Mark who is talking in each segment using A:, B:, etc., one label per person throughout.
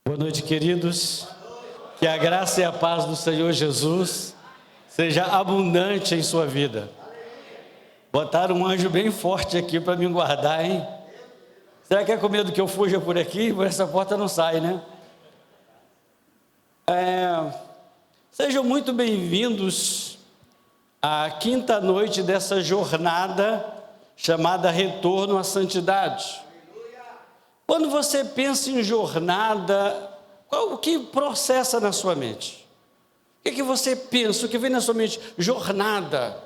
A: Boa noite, queridos. Que a graça e a paz do Senhor Jesus seja abundante em sua vida. Botaram um anjo bem forte aqui para me guardar, hein? Será que é com medo que eu fuja por aqui? Por essa porta não sai, né? Sejam muito bem-vindos à quinta noite dessa jornada chamada Retorno à Santidade. Quando você pensa em jornada, o que processa na sua mente? O que você pensa? O que vem na sua mente? Jornada.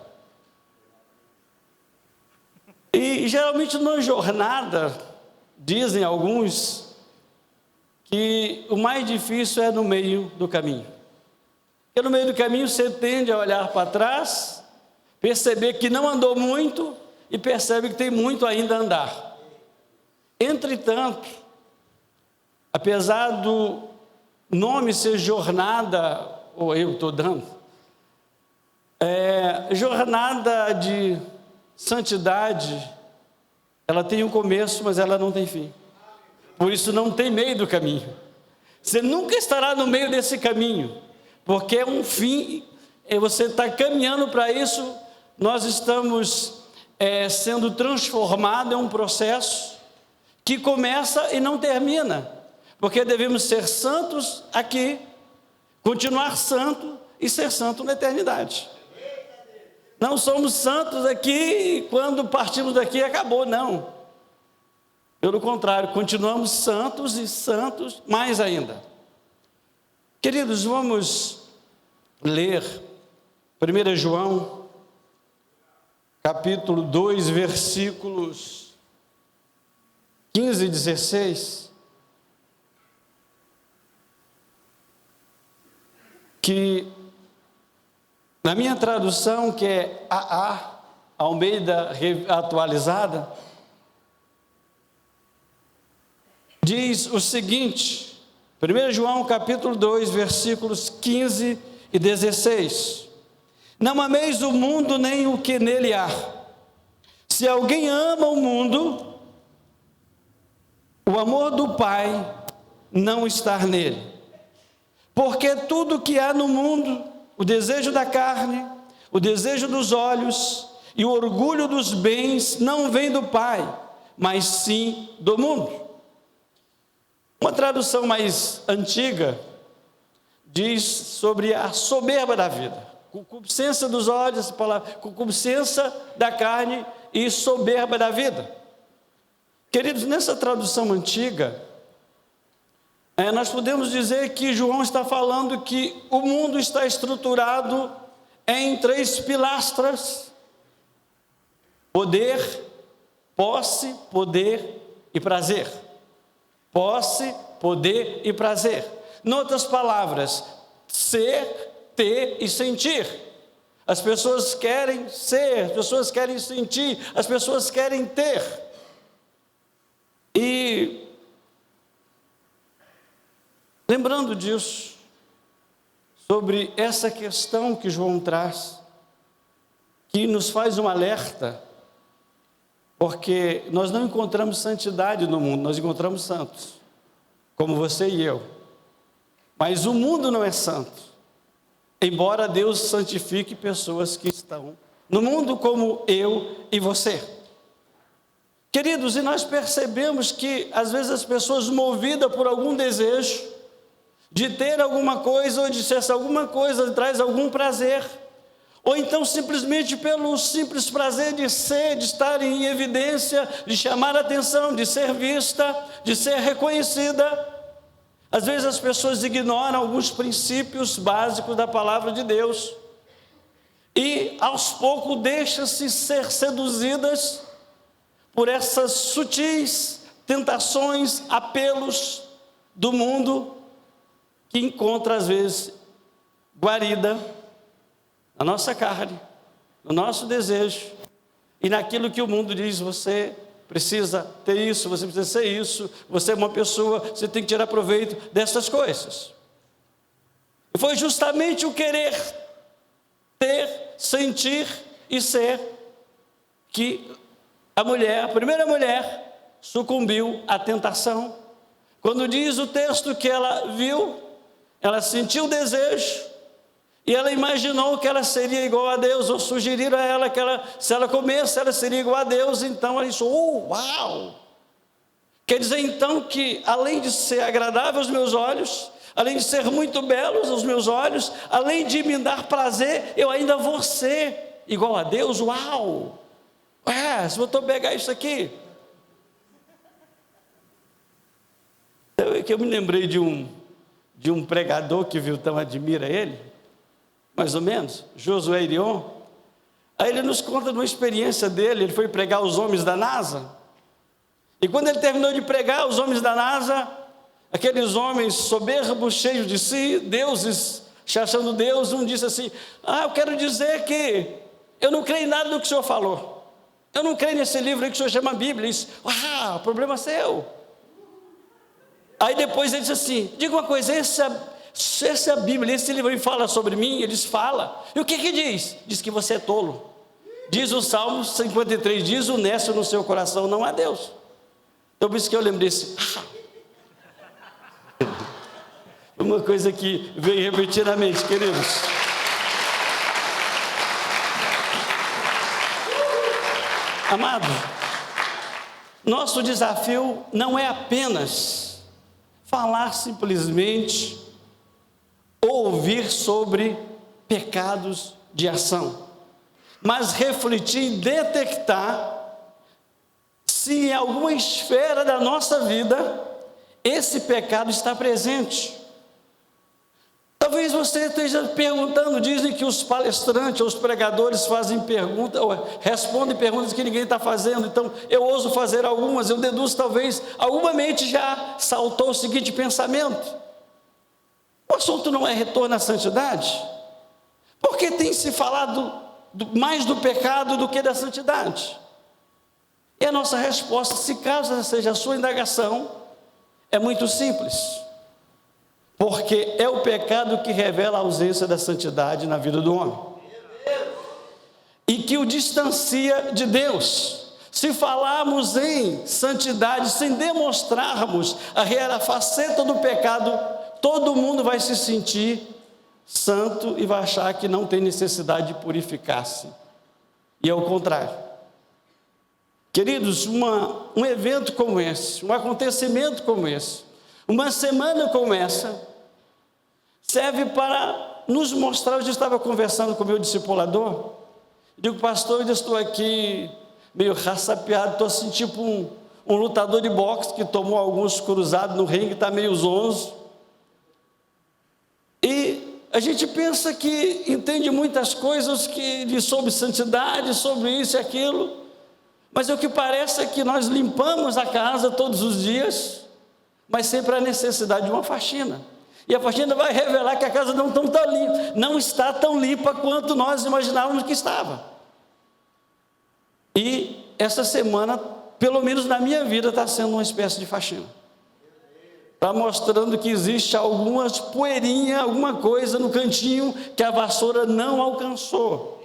A: E geralmente na jornada, dizem alguns, que o mais difícil é no meio do caminho. Porque no meio do caminho você tende a olhar para trás, perceber que não andou muito e percebe que tem muito ainda a andar. Entretanto, apesar do nome ser jornada, ou eu estou dando, jornada de santidade, ela tem um começo, mas ela não tem fim. Por isso não tem meio do caminho. Você nunca estará no meio desse caminho, porque é um fim, e você está caminhando para isso. Nós estamos sendo transformados em um processo que começa e não termina, porque devemos ser santos aqui, continuar santo e ser santo na eternidade. Não somos santos aqui e quando partimos daqui acabou, não. Pelo contrário, continuamos santos e santos mais ainda. Queridos, vamos ler 1 João, capítulo 2, versículos 15 e 16, que na minha tradução, que é Almeida atualizada, diz o seguinte, 1 João capítulo 2, versículos 15 e 16, não ameis o mundo nem o que nele há. Se alguém ama o mundo, o amor do Pai não está nele. Porque tudo que há no mundo, o desejo da carne, o desejo dos olhos e o orgulho dos bens, não vem do Pai, mas sim do mundo. Uma tradução mais antiga diz sobre a soberba da vida, concupiscência dos olhos, concupiscência da carne e soberba da vida. Queridos, nessa tradução antiga, nós podemos dizer que João está falando que o mundo está estruturado em 3 pilastras: poder, posse, poder e prazer. Posse, poder e prazer. Em outras palavras, ser, ter e sentir. As pessoas querem ser, as pessoas querem sentir, as pessoas querem ter. E lembrando disso, sobre essa questão que João traz, que nos faz um alerta, porque nós não encontramos santidade no mundo, nós encontramos santos, como você e eu, mas o mundo não é santo, embora Deus santifique pessoas que estão no mundo como eu e você. Queridos, e nós percebemos que às vezes as pessoas movidas por algum desejo de ter alguma coisa, ou de ser alguma coisa, traz algum prazer, ou então simplesmente pelo simples prazer de ser, de estar em evidência, de chamar a atenção, de ser vista, de ser reconhecida. Às vezes as pessoas ignoram alguns princípios básicos da palavra de Deus e aos poucos deixam-se ser seduzidas por essas sutis tentações, apelos do mundo, que encontra às vezes guarida na nossa carne, no nosso desejo, e naquilo que o mundo diz: você precisa ter isso, você precisa ser isso, você é uma pessoa, você tem que tirar proveito dessas coisas. E foi justamente o querer ter, sentir e ser que a primeira mulher sucumbiu à tentação, Quando diz o texto que ela viu, ela sentiu o desejo, e ela imaginou que ela seria igual a Deus, ou sugeriram a ela que se ela comesse, ela seria igual a Deus. Então ela disse: uau! Quer dizer então que, além de ser agradável aos meus olhos, além de ser muito belos aos meus olhos, além de me dar prazer, eu ainda vou ser igual a Deus? Uau! Se eu pegar isso aqui. Eu me lembrei de um pregador que Viltão admira ele, mais ou menos, Josué Irion. Aí ele nos conta de uma experiência dele. Ele foi pregar os homens da NASA, e quando ele terminou de pregar os homens da NASA, aqueles homens soberbos, cheios de si, deuses, se achando Deus, um disse assim: eu quero dizer que eu não creio em nada do que o senhor falou, eu não creio nesse livro aí que o senhor chama Bíblia. Ele disse: o problema é seu. Aí depois ele disse assim: diga uma coisa, essa Bíblia, esse livro aí fala sobre mim? Eles falam. E o que diz? Diz que você é tolo. Diz o Salmo 53, diz: o necio no seu coração não há Deus. Então por isso que eu lembrei assim, uma coisa que veio repetidamente, queridos. Amado, nosso desafio não é apenas falar simplesmente, ouvir sobre pecados de ação, mas refletir e detectar se em alguma esfera da nossa vida esse pecado está presente. Talvez você esteja perguntando, dizem que os palestrantes, os pregadores fazem perguntas, ou respondem perguntas que ninguém está fazendo. Então eu ouso fazer algumas, eu deduzo, talvez alguma mente já saltou o seguinte pensamento: o assunto não é retorno à santidade? Porque tem se falado mais do pecado do que da santidade? E a nossa resposta, se caso essa seja a sua indagação, é muito simples. Porque é o pecado que revela a ausência da santidade na vida do homem, e que o distancia de Deus. Se falarmos em santidade sem demonstrarmos a real faceta do pecado, todo mundo vai se sentir santo e vai achar que não tem necessidade de purificar-se. E é o contrário. Queridos, um evento como esse, um acontecimento como esse, uma semana como essa, serve para nos mostrar. Eu já estava conversando com o meu discipulador, digo: pastor, eu estou aqui meio raçapeado, estou assim tipo um lutador de boxe que tomou alguns cruzados no ringue, está meio zonzo. E a gente pensa que entende muitas coisas sobre santidade, sobre isso e aquilo, mas o que parece é que nós limpamos a casa todos os dias, mas sempre há necessidade de uma faxina. E a faxina vai revelar que a casa não está tão limpa quanto nós imaginávamos que estava. E essa semana, pelo menos na minha vida, está sendo uma espécie de faxina. Está mostrando que existe algumas poeirinhas, alguma coisa no cantinho que a vassoura não alcançou.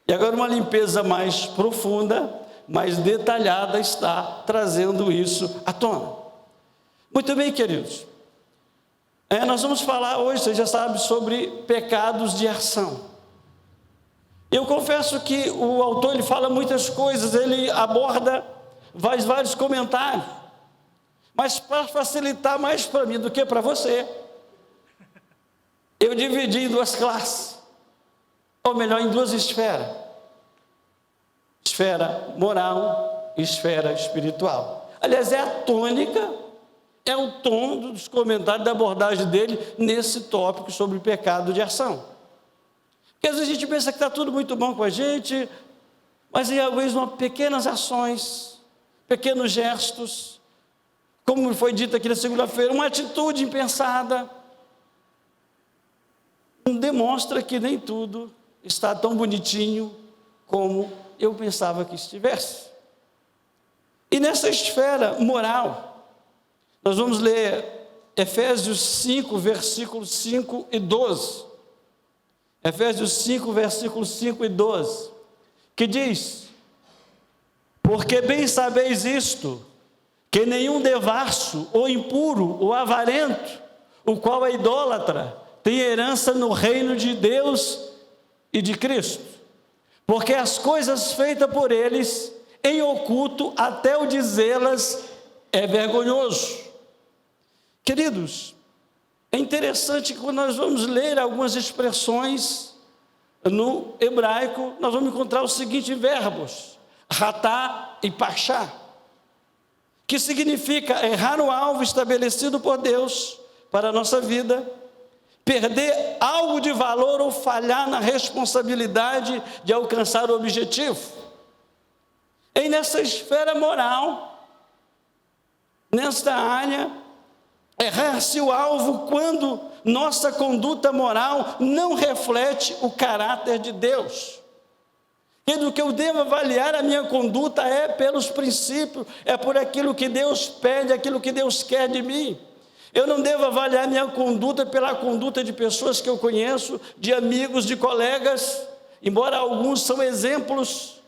A: E agora uma limpeza mais profunda, mais detalhada, está trazendo isso à tona. Muito bem, queridos. Nós vamos falar hoje, você já sabe, sobre pecados de ação. Eu confesso que o autor ele fala muitas coisas, ele aborda vários comentários, mas para facilitar mais para mim do que para você, eu dividi em duas classes, ou melhor, em duas esferas: esfera moral e esfera espiritual. Aliás, é a tônica, é o tom dos comentários, da abordagem dele nesse tópico sobre pecado de ação. Porque às vezes a gente pensa que está tudo muito bom com a gente, mas às vezes pequenas ações, pequenos gestos, como foi dito aqui na segunda-feira, uma atitude impensada, demonstra que nem tudo está tão bonitinho como eu pensava que estivesse. E nessa esfera moral, nós vamos ler Efésios 5, versículos 5 e 12. Efésios 5, versículos 5 e 12, que diz: porque bem sabeis isto, que que nenhum devasso, ou impuro, ou avarento, o qual é idólatra, tem herança no reino de Deus e de Cristo. Porque as coisas feitas por eles, em oculto, até o dizê-las, é vergonhoso. Queridos, é interessante que quando nós vamos ler algumas expressões no hebraico, nós vamos encontrar os seguintes verbos: ratá e pachá, que significa errar o alvo estabelecido por Deus para a nossa vida, perder algo de valor ou falhar na responsabilidade de alcançar o objetivo. E nessa esfera moral, nesta área, errar-se o alvo quando nossa conduta moral não reflete o caráter de Deus. E do que eu devo avaliar a minha conduta é pelos princípios, é por aquilo que Deus pede, aquilo que Deus quer de mim. Eu não devo avaliar minha conduta pela conduta de pessoas que eu conheço, de amigos, de colegas, embora alguns são exemplos,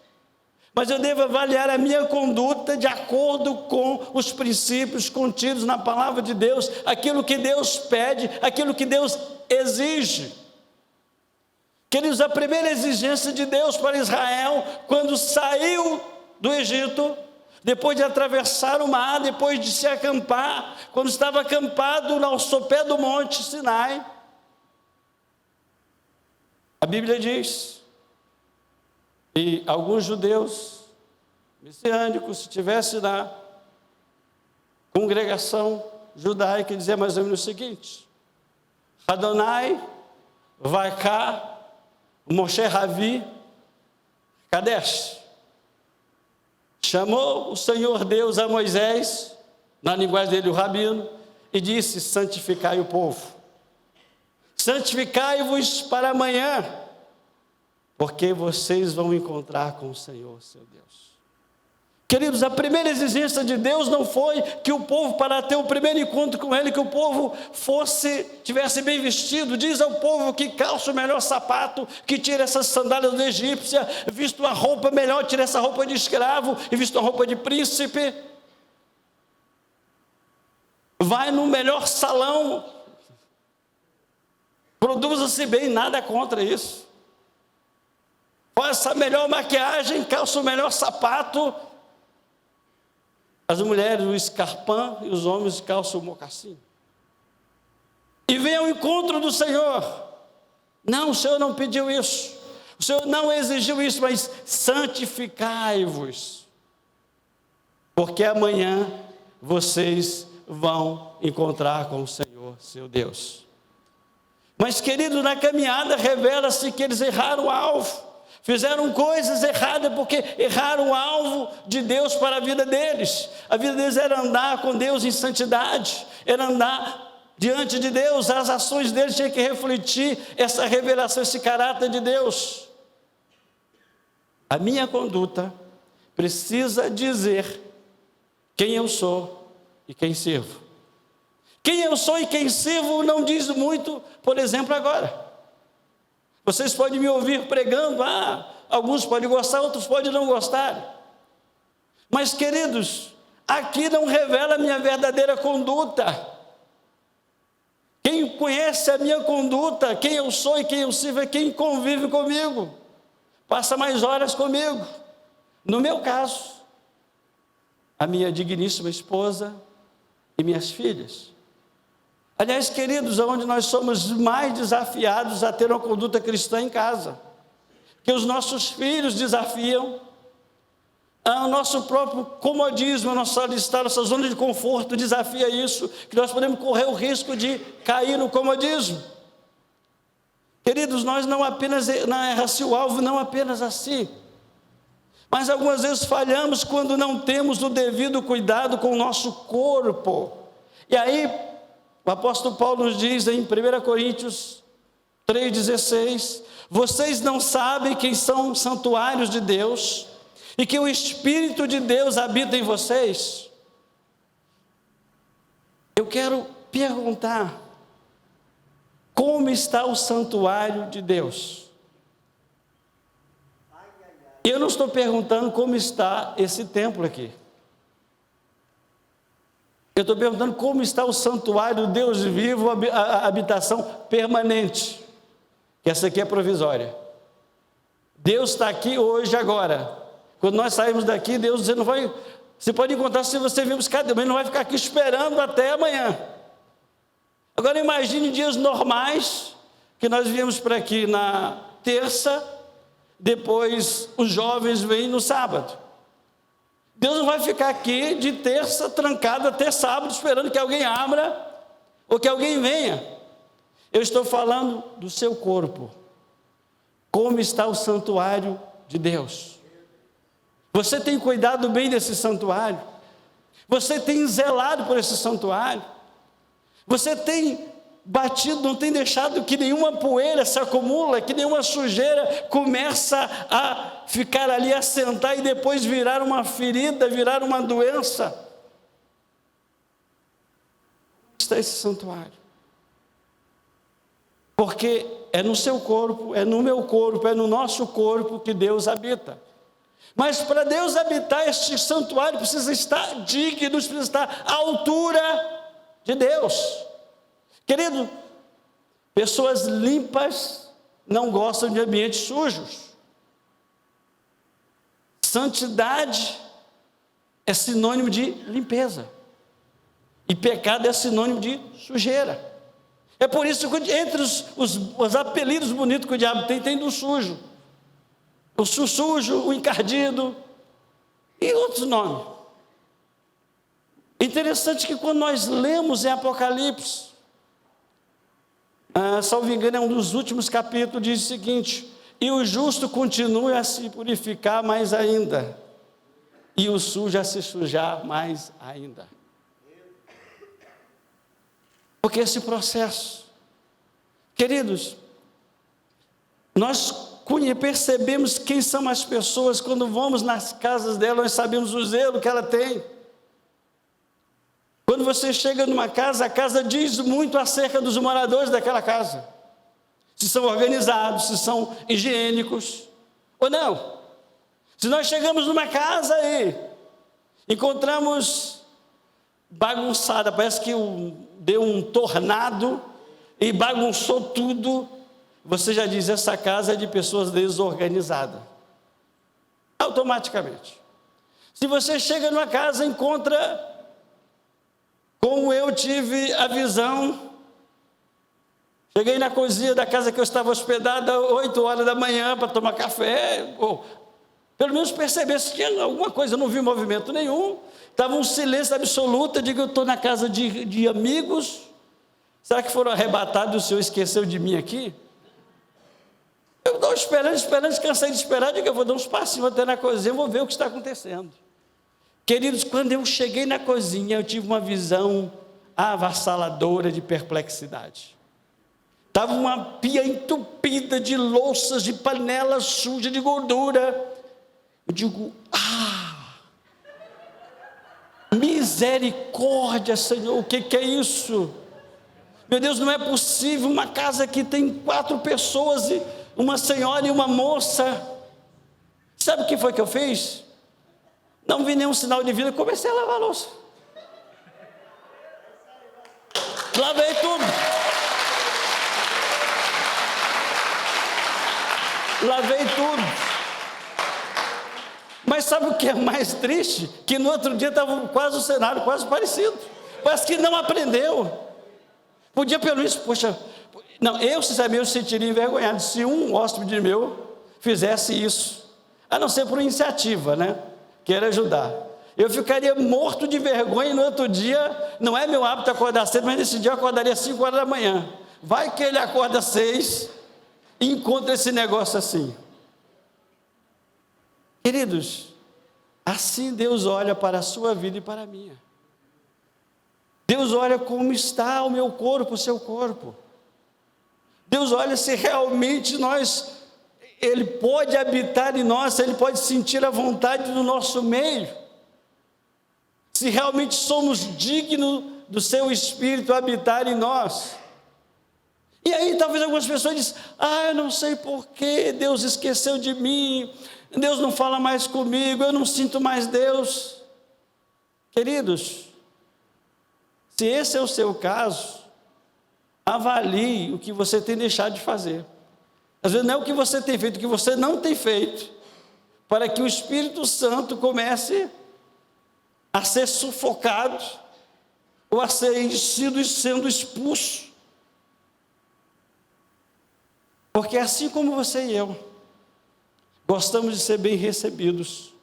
A: mas eu devo avaliar a minha conduta de acordo com os princípios contidos na palavra de Deus, aquilo que Deus pede, aquilo que Deus exige. Queridos, a primeira exigência de Deus para Israel, quando saiu do Egito, depois de atravessar o mar, depois de se acampar, quando estava acampado ao sopé do monte Sinai, a Bíblia diz, e alguns judeus messiânicos, se tivesse na congregação judaica, dizia mais ou menos o seguinte: Adonai vai cá, Moshe Ravi Kadesh. Chamou o Senhor Deus a Moisés, na linguagem dele o rabino, e disse: santificai o povo, santificai-vos para amanhã, porque vocês vão encontrar com o Senhor, seu Deus. Queridos, a primeira exigência de Deus não foi que o povo, para ter o primeiro encontro com Ele, que o povo tivesse bem vestido. Diz ao povo que calça o melhor sapato, que tira essas sandálias do egípcia, vista uma roupa melhor, tira essa roupa de escravo e vista uma roupa de príncipe. Vai no melhor salão, produza-se bem, nada contra isso. Faça a melhor maquiagem, calça o melhor sapato. As mulheres o escarpão e os homens calçam o mocassim. E vem ao encontro do Senhor. Não, o Senhor não pediu isso. O Senhor não exigiu isso, mas santificai-vos, porque amanhã vocês vão encontrar com o Senhor, seu Deus. Mas, querido, na caminhada revela-se que eles erraram o alvo. Fizeram coisas erradas porque erraram o alvo de Deus para a vida deles. A vida deles era andar com Deus em santidade, era andar diante de Deus. As ações deles tinham que refletir essa revelação, esse caráter de Deus. A minha conduta precisa dizer quem eu sou e quem sirvo. Quem eu sou e quem sirvo não diz muito, por exemplo, agora. Vocês podem me ouvir pregando, alguns podem gostar, outros podem não gostar. Mas, queridos, aqui não revela a minha verdadeira conduta. Quem conhece a minha conduta, quem eu sou e quem eu sirvo, é quem convive comigo, passa mais horas comigo. No meu caso, a minha digníssima esposa e minhas filhas. Aliás, queridos, onde nós somos mais desafiados a ter uma conduta cristã em casa, que os nossos filhos desafiam, o nosso próprio comodismo, a nossa zona de conforto desafia isso, que nós podemos correr o risco de cair no comodismo. Queridos, nós não apenas erra-se o alvo, não apenas assim, mas algumas vezes falhamos quando não temos o devido cuidado com o nosso corpo. E aí, o apóstolo Paulo nos diz em 1 Coríntios 3,16: vocês não sabem quem são santuários de Deus e que o Espírito de Deus habita em vocês? Eu quero perguntar: como está o santuário de Deus? Eu não estou perguntando como está esse templo aqui. Eu estou perguntando como está o santuário do Deus vivo, a habitação permanente. Que essa aqui é provisória. Deus está aqui hoje, agora. Quando nós saímos daqui, Deus, você pode encontrar se você vir buscar Deus, mas não vai ficar aqui esperando até amanhã. Agora imagine dias normais, que nós viemos para aqui na terça, depois os jovens vêm no sábado. Deus não vai ficar aqui de terça trancado até sábado, esperando que alguém abra, ou que alguém venha. Eu estou falando do seu corpo. Como está o santuário de Deus? Você tem cuidado bem desse santuário? Você tem zelado por esse santuário? Você tem batido, não tem deixado que nenhuma poeira se acumula, que nenhuma sujeira começa a ficar ali, assentar e depois virar uma ferida, virar uma doença? Como está esse santuário? Porque é no seu corpo, é no meu corpo, é no nosso corpo que Deus habita. Mas para Deus habitar este santuário, precisa estar digno, precisa estar à altura de Deus. Querido, pessoas limpas não gostam de ambientes sujos. Santidade é sinônimo de limpeza. E pecado é sinônimo de sujeira. É por isso que entre os apelidos bonitos que o diabo tem do sujo. O sujo, o encardido e outros nomes. Interessante que quando nós lemos em Apocalipse, salvo engano, é um dos últimos capítulos, diz o seguinte: e o justo continue a se purificar mais ainda, e o sujo a se sujar mais ainda. Porque esse processo, queridos, nós percebemos quem são as pessoas quando vamos nas casas dela, nós sabemos o zelo que ela tem. Quando você chega numa casa, a casa diz muito acerca dos moradores daquela casa. Se são organizados, se são higiênicos ou não. Se nós chegamos numa casa e encontramos bagunçada, parece que deu um tornado e bagunçou tudo, você já diz: essa casa é de pessoas desorganizadas. Automaticamente. Se você chega numa casa e encontra, como eu tive a visão, cheguei na cozinha da casa que eu estava hospedada 8 horas da manhã para tomar café, ou pelo menos perceber se tinha alguma coisa. Eu não vi movimento nenhum, estava um silêncio absoluto. Eu digo: eu estou na casa de amigos, será que foram arrebatados e o Senhor esqueceu de mim aqui? Eu estou esperando, cansei de esperar, digo: eu vou dar uns passinhos até na cozinha, vou ver o que está acontecendo. Queridos, quando eu cheguei na cozinha, eu tive uma visão avassaladora de perplexidade. Estava uma pia entupida de louças, de panelas sujas, de gordura. Eu digo: misericórdia, Senhor, o que é isso? Meu Deus, não é possível, uma casa que tem 4 pessoas, e uma senhora e uma moça. Sabe o que foi que eu fiz? Não vi nenhum sinal de vida, comecei a lavar a louça. Lavei tudo. Lavei tudo. Mas sabe o que é mais triste? Que no outro dia estava quase o cenário, quase parecido. Parece que não aprendeu. Podia pelo menos, poxa, não, eu sinceramente sentiria envergonhado se um hóspede meu fizesse isso, a não ser por iniciativa, né? Queira ajudar. Eu ficaria morto de vergonha, e no outro dia, não é meu hábito acordar cedo, mas nesse dia eu acordaria 5 horas da manhã. Vai que ele acorda 6 e encontra esse negócio assim. Queridos, assim Deus olha para a sua vida e para a minha. Deus olha como está o meu corpo, o seu corpo. Deus olha se realmente Ele pode habitar em nós, se Ele pode sentir a vontade do nosso meio. Se realmente somos dignos do seu Espírito habitar em nós. E aí talvez algumas pessoas dizem: eu não sei porquê, Deus esqueceu de mim, Deus não fala mais comigo, eu não sinto mais Deus. Queridos, Se esse é o seu caso, avalie o que você tem deixado de fazer. Às vezes não é o que você tem feito, o que você não tem feito, para que o Espírito Santo comece a ser sufocado, ou a ser sendo expulso. Porque assim como você e eu, gostamos de ser bem recebidos,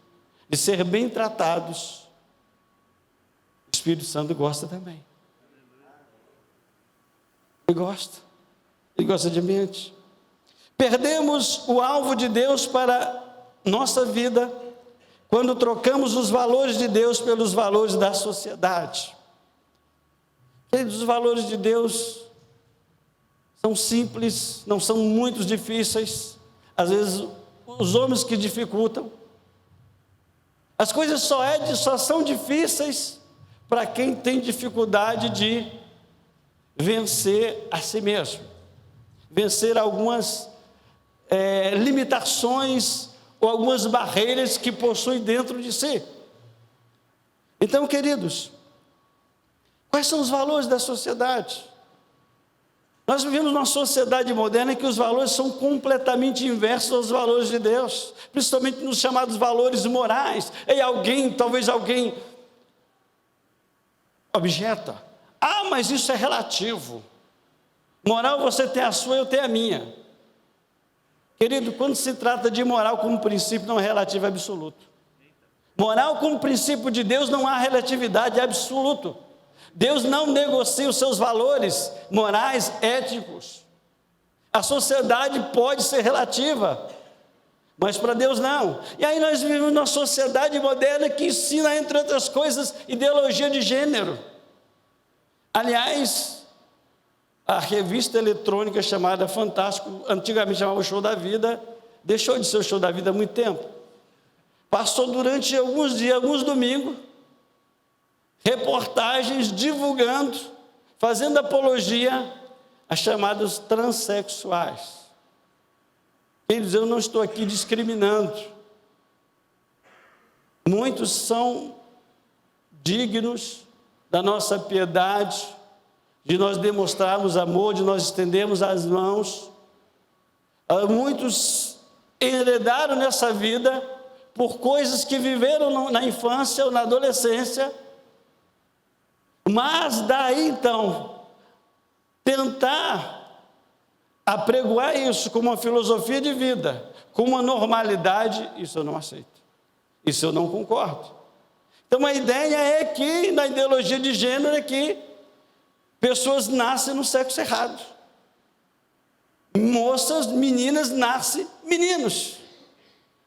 A: de ser bem tratados, o Espírito Santo gosta também. Ele gosta de ambiente. Perdemos o alvo de Deus para nossa vida quando trocamos os valores de Deus pelos valores da sociedade. Queridos, os valores de Deus são simples, não são muito difíceis. Às vezes, os homens que dificultam. As coisas só são difíceis para quem tem dificuldade de vencer a si mesmo, vencer algumas limitações ou algumas barreiras que possui dentro de si. Então, queridos, quais são os valores da sociedade? Nós vivemos numa sociedade moderna em que os valores são completamente inversos aos valores de Deus, principalmente nos chamados valores morais. E talvez alguém objeta: mas isso é relativo. Moral você tem a sua, eu tenho a minha. Querido, quando se trata de moral como princípio, não é relativo, é absoluto. Moral como princípio de Deus não há relatividade, é absoluto. Deus não negocia os seus valores morais, éticos. A sociedade pode ser relativa, mas para Deus não. E aí nós vivemos numa sociedade moderna que ensina, entre outras coisas, ideologia de gênero. Aliás, a revista eletrônica chamada Fantástico, antigamente chamava o Show da Vida, deixou de ser o Show da Vida há muito tempo. Passou durante alguns dias, alguns domingos, reportagens divulgando, fazendo apologia a chamados transexuais. Eles, eu não estou aqui discriminando. Muitos são dignos da nossa piedade, de nós demonstrarmos amor, de nós estendermos as mãos. Muitos enredaram nessa vida por coisas que viveram na infância ou na adolescência, mas daí então, tentar apregoar isso como uma filosofia de vida, como uma normalidade, isso eu não aceito, isso eu não concordo. Então a ideia é que, na ideologia de gênero, é que pessoas nascem no sexo errado. Moças, meninas, nascem meninos.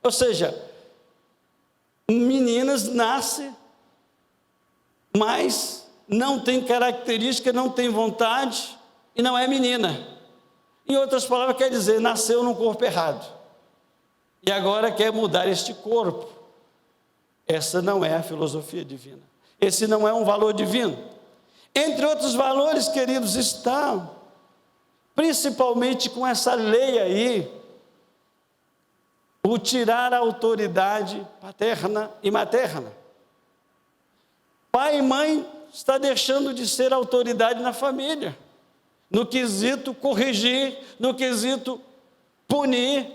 A: Ou seja, meninas nascem, mas não tem característica, não tem vontade e não é menina. Em outras palavras, quer dizer, nasceu num corpo errado. E agora quer mudar este corpo. Essa não é a filosofia divina. Esse não é um valor divino. Entre outros valores, queridos, estão, principalmente com essa lei aí, o tirar a autoridade paterna e materna. Pai e mãe está deixando de ser autoridade na família, no quesito corrigir, no quesito punir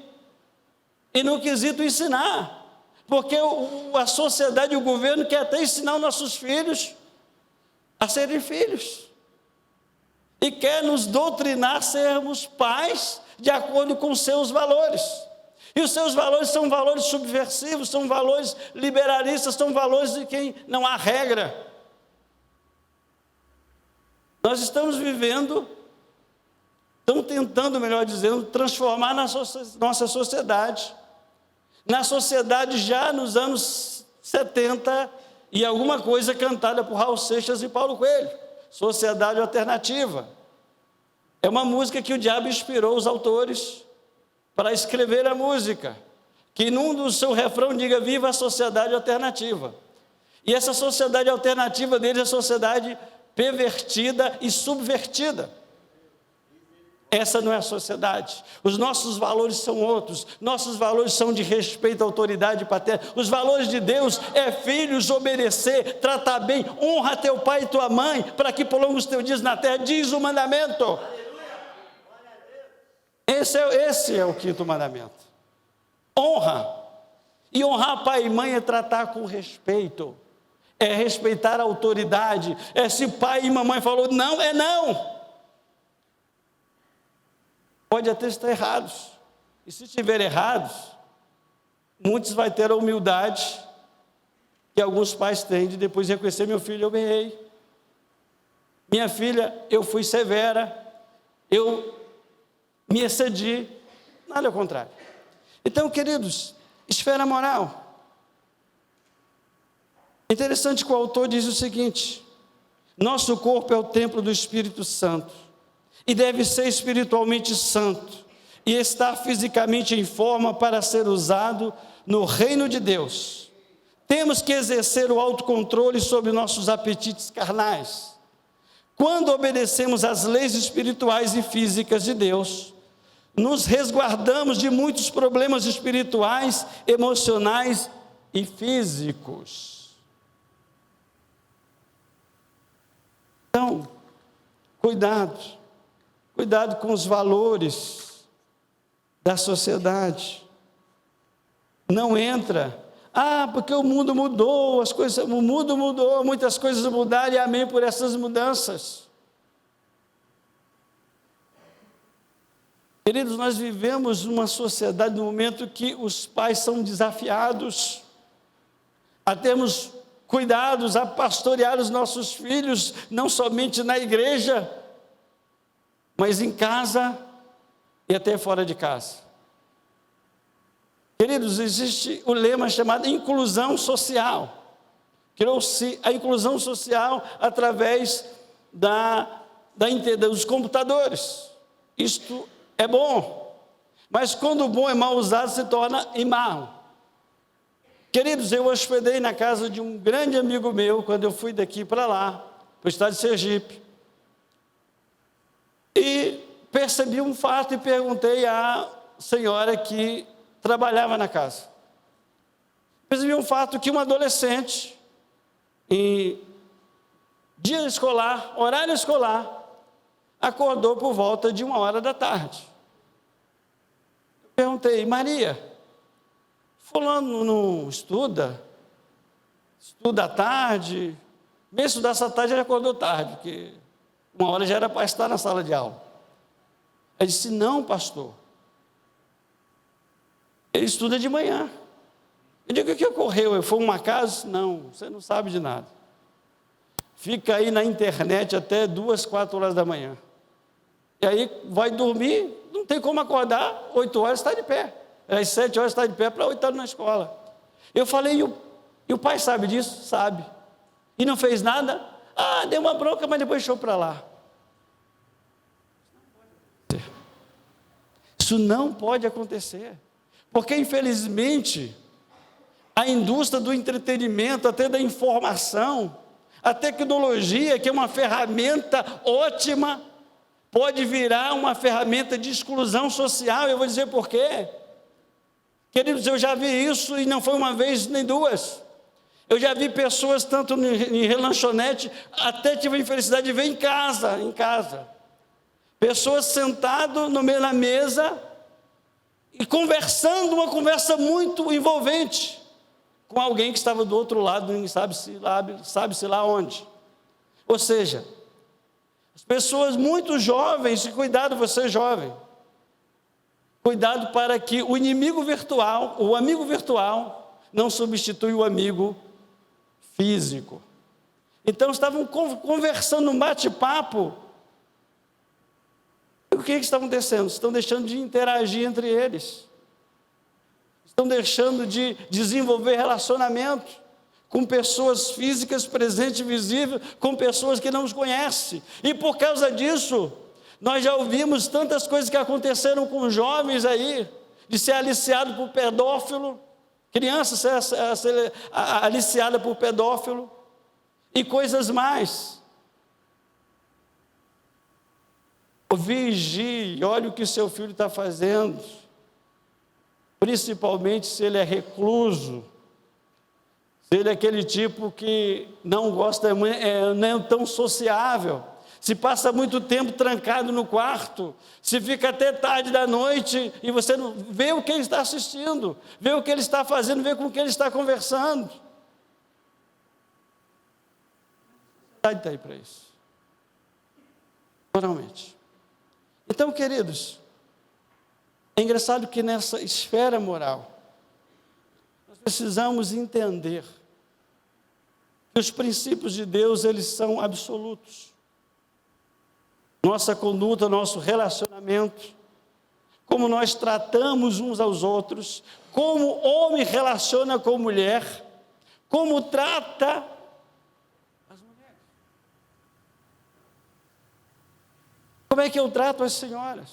A: e no quesito ensinar. Porque a sociedade e o governo quer até ensinar os nossos filhos a serem filhos. E quer nos doutrinar a sermos pais de acordo com seus valores. E os seus valores são valores subversivos, são valores liberalistas, são valores de quem não há regra. Nós estamos vivendo, estamos tentando, melhor dizendo, transformar nossa sociedade. Na sociedade já nos anos 70 e alguma coisa cantada por Raul Seixas e Paulo Coelho, Sociedade Alternativa. É uma música que o diabo inspirou os autores para escrever a música, que num do seu refrão diga: viva a sociedade alternativa. E essa sociedade alternativa deles é a sociedade pervertida e subvertida. Essa não é a sociedade. Os nossos valores são outros. Nossos valores são de respeito à autoridade paterna. Os valores de Deus é filhos, obedecer, tratar bem, honra teu pai e tua mãe, para que prolongue os teus dias na terra, diz o mandamento. Esse é o quinto mandamento. Honra. E honrar pai e mãe é tratar com respeito. É respeitar a autoridade. É se pai e mamãe falou não, é não. Pode até estar errados. E se estiver errados, muitos vão ter a humildade que alguns pais têm de depois reconhecer: meu filho, eu errei. Minha filha, eu fui severa. Eu me excedi. Nada ao contrário. Então, queridos, esfera moral. Interessante que o autor diz o seguinte: nosso corpo é o templo do Espírito Santo e deve ser espiritualmente santo e estar fisicamente em forma para ser usado no reino de Deus. Temos que exercer o autocontrole sobre nossos apetites carnais. Quando obedecemos às leis espirituais e físicas de Deus, nos resguardamos de muitos problemas espirituais, emocionais e físicos. Então, cuidado com os valores da sociedade. Não entra, porque o mundo mudou, o mundo mudou, muitas coisas mudaram e amém por essas mudanças. Queridos, nós vivemos numa sociedade no momento que os pais são desafiados a termos cuidados, a pastorear os nossos filhos, não somente na igreja, mas em casa e até fora de casa. Queridos, existe o lema chamado inclusão social. Criou-se a inclusão social através dos computadores. Isto é bom, mas quando o bom é mal usado, se torna mal. Queridos, eu hospedei na casa de um grande amigo meu, quando eu fui daqui para lá, para o estado de Sergipe. E percebi um fato e perguntei à senhora que trabalhava na casa. Percebi um fato que uma adolescente, em dia escolar, horário escolar, acordou por volta de 1h da tarde. Eu perguntei: Maria, fulano não estuda à tarde? Bem, estudar essa tarde, ele acordou tarde, porque 1h já era para estar na sala de aula. Ele disse: não, pastor, ele estuda de manhã. Eu digo: o que ocorreu? Foi um acaso? Não, você não sabe de nada. Fica aí na internet até 2, 4 horas da manhã. E aí vai dormir, não tem como acordar, 8 horas está de pé. Às 7 horas está de pé para 8 horas na escola. Eu falei: e o pai sabe disso? Sabe. E não fez nada? Deu uma bronca, mas depois deixou para lá. Isso não pode acontecer. Porque, infelizmente, a indústria do entretenimento, até da informação, a tecnologia, que é uma ferramenta ótima, pode virar uma ferramenta de exclusão social. Eu vou dizer por quê. Queridos, eu já vi isso, e não foi uma vez nem duas. Eu já vi pessoas, tanto em lanchonete, até tive a infelicidade de ver em casa. Pessoas sentadas na mesa e conversando, uma conversa muito envolvente, com alguém que estava do outro lado, ninguém sabe-se lá onde. Ou seja, as pessoas muito jovens, e cuidado você jovem, cuidado para que o amigo virtual, não substitui o amigo físico. Então estavam conversando, um bate-papo. O que está acontecendo? Estão deixando de interagir entre eles. Estão deixando de desenvolver relacionamento com pessoas físicas presentes e visíveis, com pessoas que não os conhecem. E por causa disso, nós já ouvimos tantas coisas que aconteceram com jovens aí, de ser aliciado por pedófilo, criança ser aliciada por pedófilo, e coisas mais. Vigie, olhe o que seu filho está fazendo, principalmente se ele é recluso, se ele é aquele tipo que não gosta, não é tão sociável, se passa muito tempo trancado no quarto, se fica até tarde da noite e você não vê o que ele está assistindo, vê o que ele está fazendo, vê com quem ele está conversando. A sociedade está aí para isso, moralmente. Então, queridos, é engraçado que nessa esfera moral, nós precisamos entender que os princípios de Deus, eles são absolutos. Nossa conduta, nosso relacionamento, como nós tratamos uns aos outros, como o homem relaciona com a mulher, como trata as mulheres. Como é que eu trato as senhoras?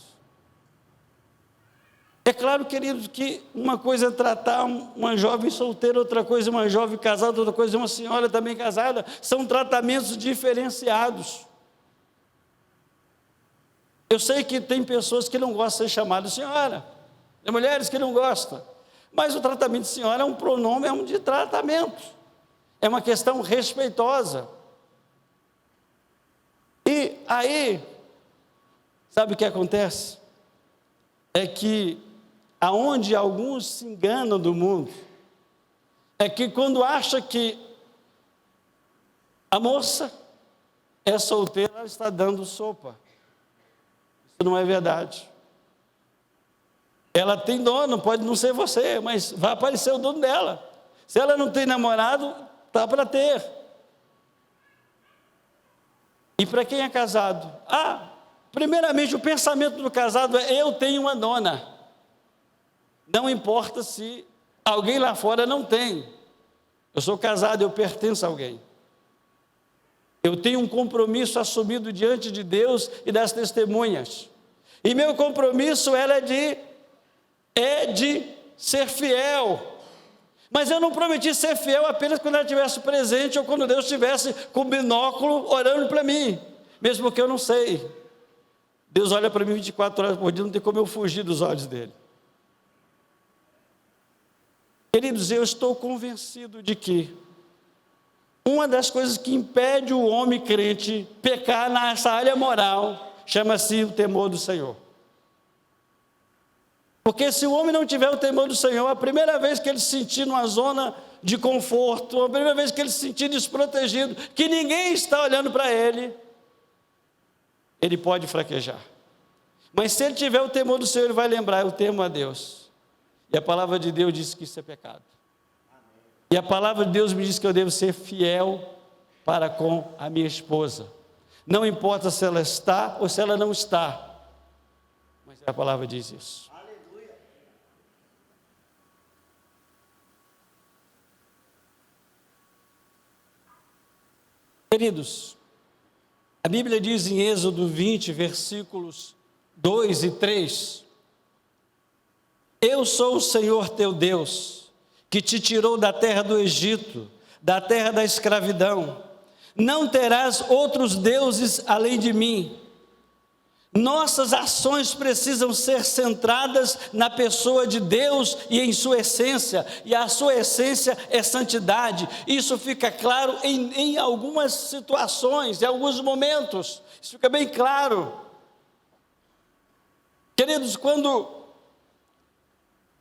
A: É claro, queridos, que uma coisa é tratar uma jovem solteira, outra coisa é uma jovem casada, outra coisa é uma senhora também casada, são tratamentos diferenciados. Eu sei que tem pessoas que não gostam de ser chamadas de senhora, tem mulheres que não gostam, mas o tratamento de senhora é um pronome, é um de tratamento, é uma questão respeitosa. E aí, sabe o que acontece? É que aonde alguns se enganam do mundo, é que quando acha que a moça é solteira, ela está dando sopa. Isso não é verdade. Ela tem dono, pode não ser você, mas vai aparecer o dono dela. Se ela não tem namorado, está para ter. E para quem é casado? Primeiramente o pensamento do casado é: eu tenho uma dona. Não importa se alguém lá fora não tem. Eu sou casado, eu pertenço a alguém. Eu tenho um compromisso assumido diante de Deus e das testemunhas. E meu compromisso é de ser fiel. Mas eu não prometi ser fiel apenas quando ela estivesse presente ou quando Deus estivesse com o binóculo orando para mim, mesmo porque eu não sei. Deus olha para mim 24 horas por dia, não tem como eu fugir dos olhos dele. Queridos, eu estou convencido de que uma das coisas que impede o homem crente pecar nessa área moral chama-se o temor do Senhor. Porque se o homem não tiver o temor do Senhor, a primeira vez que ele se sentir numa zona de conforto, a primeira vez que ele se sentir desprotegido, que ninguém está olhando para ele, ele pode fraquejar. Mas se ele tiver o temor do Senhor, ele vai lembrar: eu temo a Deus. E a palavra de Deus diz que isso é pecado. E a palavra de Deus me diz que eu devo ser fiel para com a minha esposa. Não importa se ela está ou se ela não está. Mas a palavra diz isso. Aleluia. Queridos, a Bíblia diz em Êxodo 20, versículos 2 e 3: eu sou o Senhor teu Deus, que te tirou da terra do Egito, da terra da escravidão. Não terás outros deuses além de mim. Nossas ações precisam ser centradas na pessoa de Deus e em sua essência, e a sua essência é santidade. Isso fica claro em algumas situações, em alguns momentos, isso fica bem claro. Queridos, quando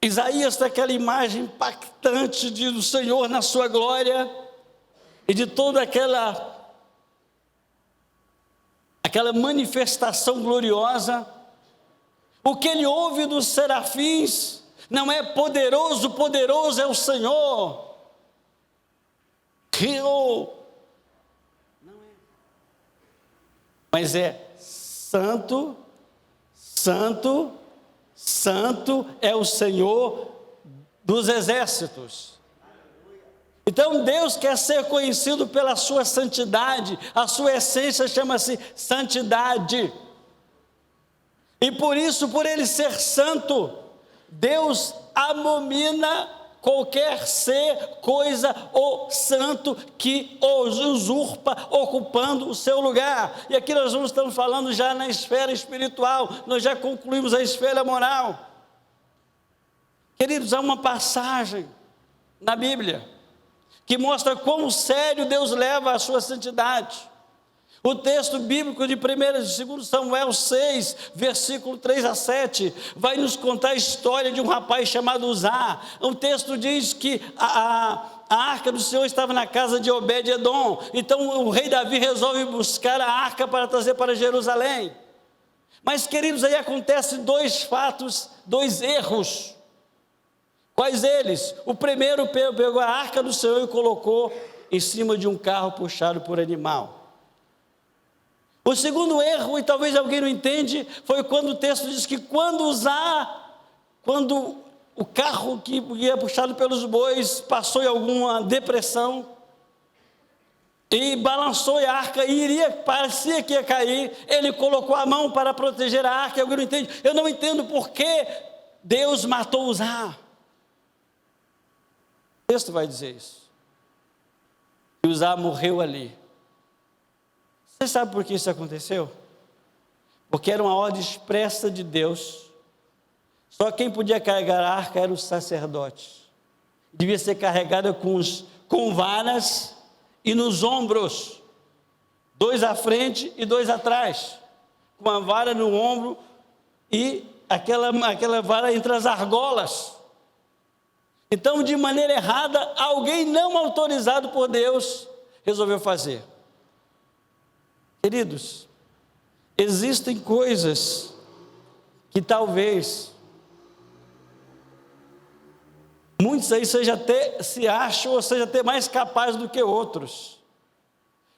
A: Isaías tem aquela imagem impactante do Senhor na sua glória, e de toda aquela manifestação gloriosa, o que ele ouve dos serafins não é poderoso, poderoso é o Senhor. Não é. Mas é santo, santo, santo é o Senhor dos exércitos. Então Deus quer ser conhecido pela sua santidade, a sua essência chama-se santidade. E por isso, por ele ser santo, Deus abomina qualquer ser, coisa ou santo que usurpa ocupando o seu lugar. E aqui nós estamos falando já na esfera espiritual, nós já concluímos a esfera moral. Queridos, há uma passagem na Bíblia que mostra quão sério Deus leva a sua santidade. O texto bíblico de 1 e 2 Samuel 6, versículo 3 a 7, vai nos contar a história de um rapaz chamado Uzá. O texto diz que a arca do Senhor estava na casa de Obed-edom. Então o rei Davi resolve buscar a arca para trazer para Jerusalém. Mas, queridos, aí acontecem dois fatos, dois erros. Quais eles? O primeiro pegou a arca do Senhor e colocou em cima de um carro puxado por animal. O segundo erro, e talvez alguém não entende, foi quando o texto diz que quando o carro que ia puxado pelos bois passou em alguma depressão e balançou a arca e parecia que ia cair, ele colocou a mão para proteger a arca. E alguém não entende? Eu não entendo por que Deus matou Uzá. O texto vai dizer isso. E Uzá morreu ali. Você sabe por que isso aconteceu? Porque era uma ordem expressa de Deus. Só quem podia carregar a arca era o sacerdote. Devia ser carregada com varas e nos ombros. 2 à frente e 2 atrás. Com a vara no ombro e aquela vara entre as argolas. Então, de maneira errada, alguém não autorizado por Deus resolveu fazer. Queridos, existem coisas que talvez muitos aí se acham ou seja até mais capazes do que outros.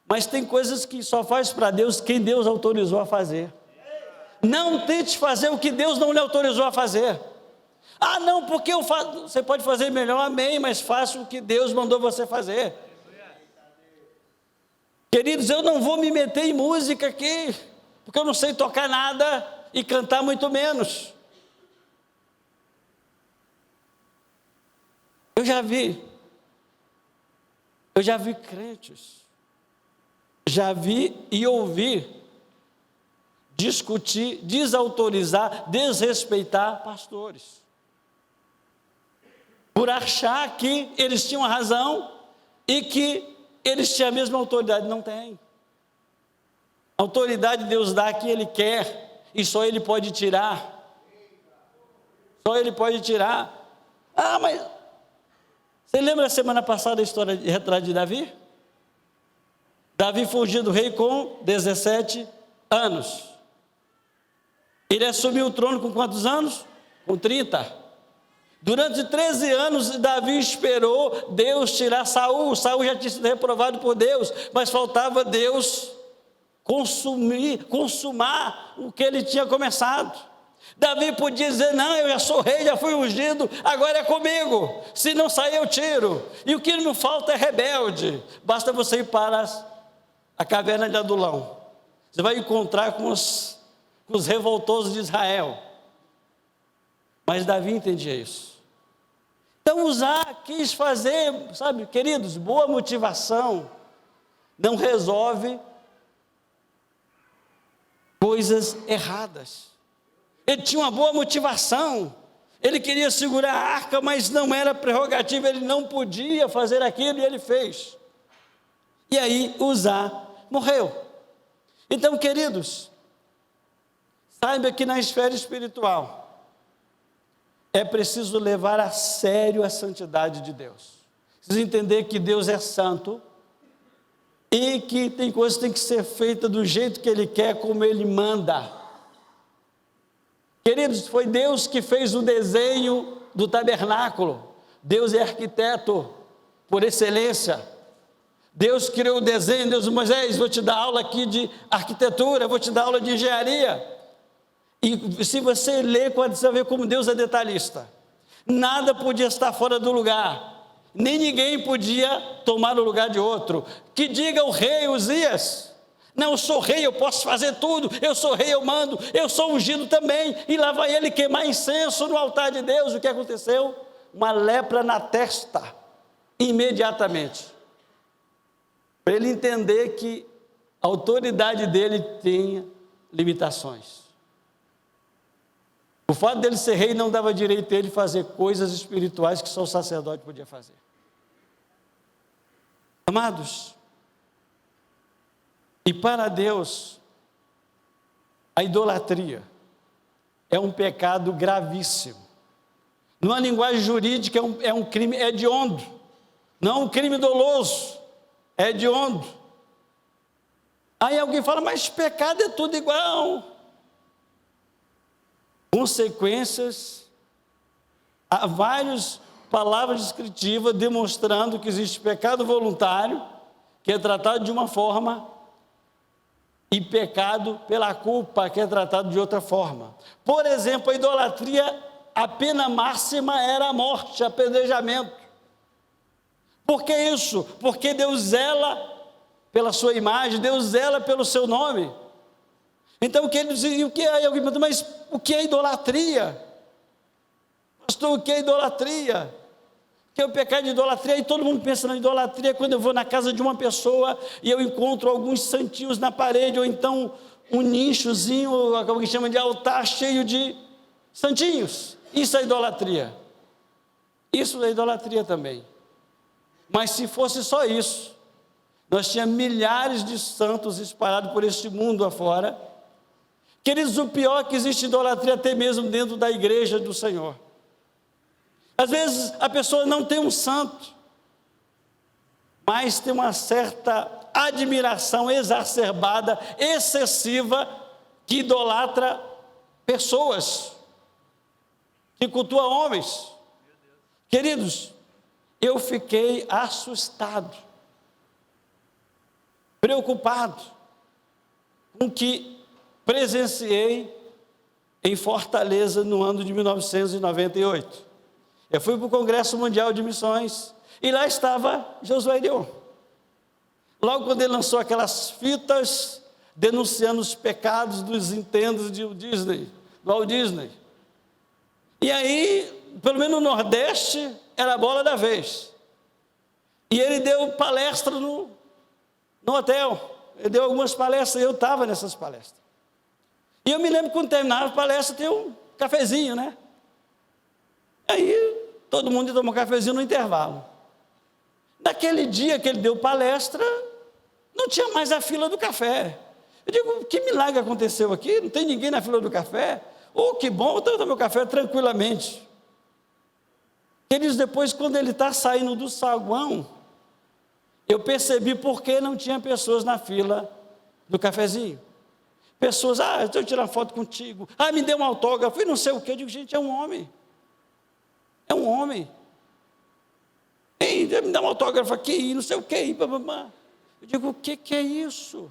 A: Mas tem coisas que só faz para Deus quem Deus autorizou a fazer. Não tente fazer o que Deus não lhe autorizou a fazer. Ah, não, porque eu faço. Você pode fazer melhor, amém, mas faça o que Deus mandou você fazer. Queridos, eu não vou me meter em música aqui, porque eu não sei tocar nada e cantar muito menos. Eu já vi crentes, já vi e ouvi discutir, desautorizar, desrespeitar pastores, por achar que eles tinham razão e que eles tinham a mesma autoridade. Não tem. A autoridade Deus dá a quem Ele quer, e só Ele pode tirar. Só Ele pode tirar. Ah, mas você lembra a semana passada a história de retrato de Davi? Davi foi ungido rei com 17 anos. Ele assumiu o trono com quantos anos? Com 30. Durante 13 anos, Davi esperou Deus tirar Saul. Saul já tinha sido reprovado por Deus, mas faltava Deus consumar o que ele tinha começado. Davi podia dizer: não, eu já sou rei, já fui ungido, agora é comigo. Se não sair, eu tiro. E o que não falta é rebelde. Basta você ir para a caverna de Adulão. Você vai encontrar com os revoltosos de Israel. Mas Davi entendia isso. Então Uzá quis fazer, sabe, queridos, boa motivação não resolve coisas erradas. Ele tinha uma boa motivação, ele queria segurar a arca, mas não era prerrogativa, ele não podia fazer aquilo e ele fez. E aí Uzá morreu. Então, queridos, saiba que na esfera espiritual é preciso levar a sério a santidade de Deus. Precisa entender que Deus é santo e que tem coisas que tem que ser feitas do jeito que Ele quer, como Ele manda. Queridos, foi Deus que fez o desenho do tabernáculo. Deus é arquiteto por excelência. Deus criou o desenho. Deus, Moisés, vou te dar aula aqui de arquitetura, vou te dar aula de engenharia. E se você ler, você vai ver como Deus é detalhista. Nada podia estar fora do lugar, nem ninguém podia tomar o lugar de outro. Que diga o rei Uzias: não, eu sou rei, eu posso fazer tudo, eu sou rei, eu mando, eu sou ungido também. E lá vai ele queimar incenso no altar de Deus. O que aconteceu? uma lepra na testa, imediatamente, para ele entender que a autoridade dele tem limitações. O fato dele ser rei não dava direito a ele fazer coisas espirituais que só o sacerdote podia fazer. Amados, e para Deus, a idolatria é um pecado gravíssimo. Numa linguagem jurídica é um crime hediondo, não um crime doloso, é hediondo. Aí alguém fala, mas pecado é tudo igual. Consequências, há várias palavras descritivas demonstrando que existe pecado voluntário, que é tratado de uma forma, e pecado pela culpa, que é tratado de outra forma. Por exemplo, a idolatria, a pena máxima era a morte, apedrejamento. Por que isso? Porque Deus zela pela sua imagem, Deus zela pelo seu nome. Então, o que ele dizia, mas o que é idolatria? Pastor, o que é idolatria? O que é o pecado de idolatria? E todo mundo pensa na idolatria quando eu vou na casa de uma pessoa e eu encontro alguns santinhos na parede, ou então um nichozinho, como que chama de altar, cheio de santinhos. Isso é idolatria. Isso é idolatria também. Mas se fosse só isso, nós tínhamos milhares de santos espalhados por este mundo afora. Queridos, o pior é que existe idolatria até mesmo dentro da igreja do Senhor. Às vezes a pessoa não tem um santo, mas tem uma certa admiração exacerbada, excessiva, que idolatra pessoas, que cultua homens. Queridos, eu fiquei assustado, preocupado com o que presenciei em Fortaleza no ano de 1998. Eu fui para o Congresso Mundial de Missões e lá estava Josué Leon. Logo quando ele lançou aquelas fitas denunciando os pecados dos Nintendos do Disney, do Walt Disney. E aí, pelo menos no Nordeste, era a bola da vez. E ele deu palestra no hotel. Ele deu algumas palestras e eu estava nessas palestras. E eu me lembro que quando terminava a palestra, tem um cafezinho, né? Aí, todo mundo tomou um cafezinho no intervalo. Naquele dia que ele deu palestra, não tinha mais a fila do café. Eu digo, que milagre aconteceu aqui? Não tem ninguém na fila do café? Oh, que bom, então eu tomo meu café tranquilamente. Eles depois, quando ele está saindo do saguão, eu percebi por que não tinha pessoas na fila do cafezinho. Pessoas, deixa eu tirar foto contigo. Me dê um autógrafo e não sei o quê. Eu digo, gente, é um homem. É um homem. Ei, me dá um autógrafo aqui, não sei o quê. Eu digo, o que é isso?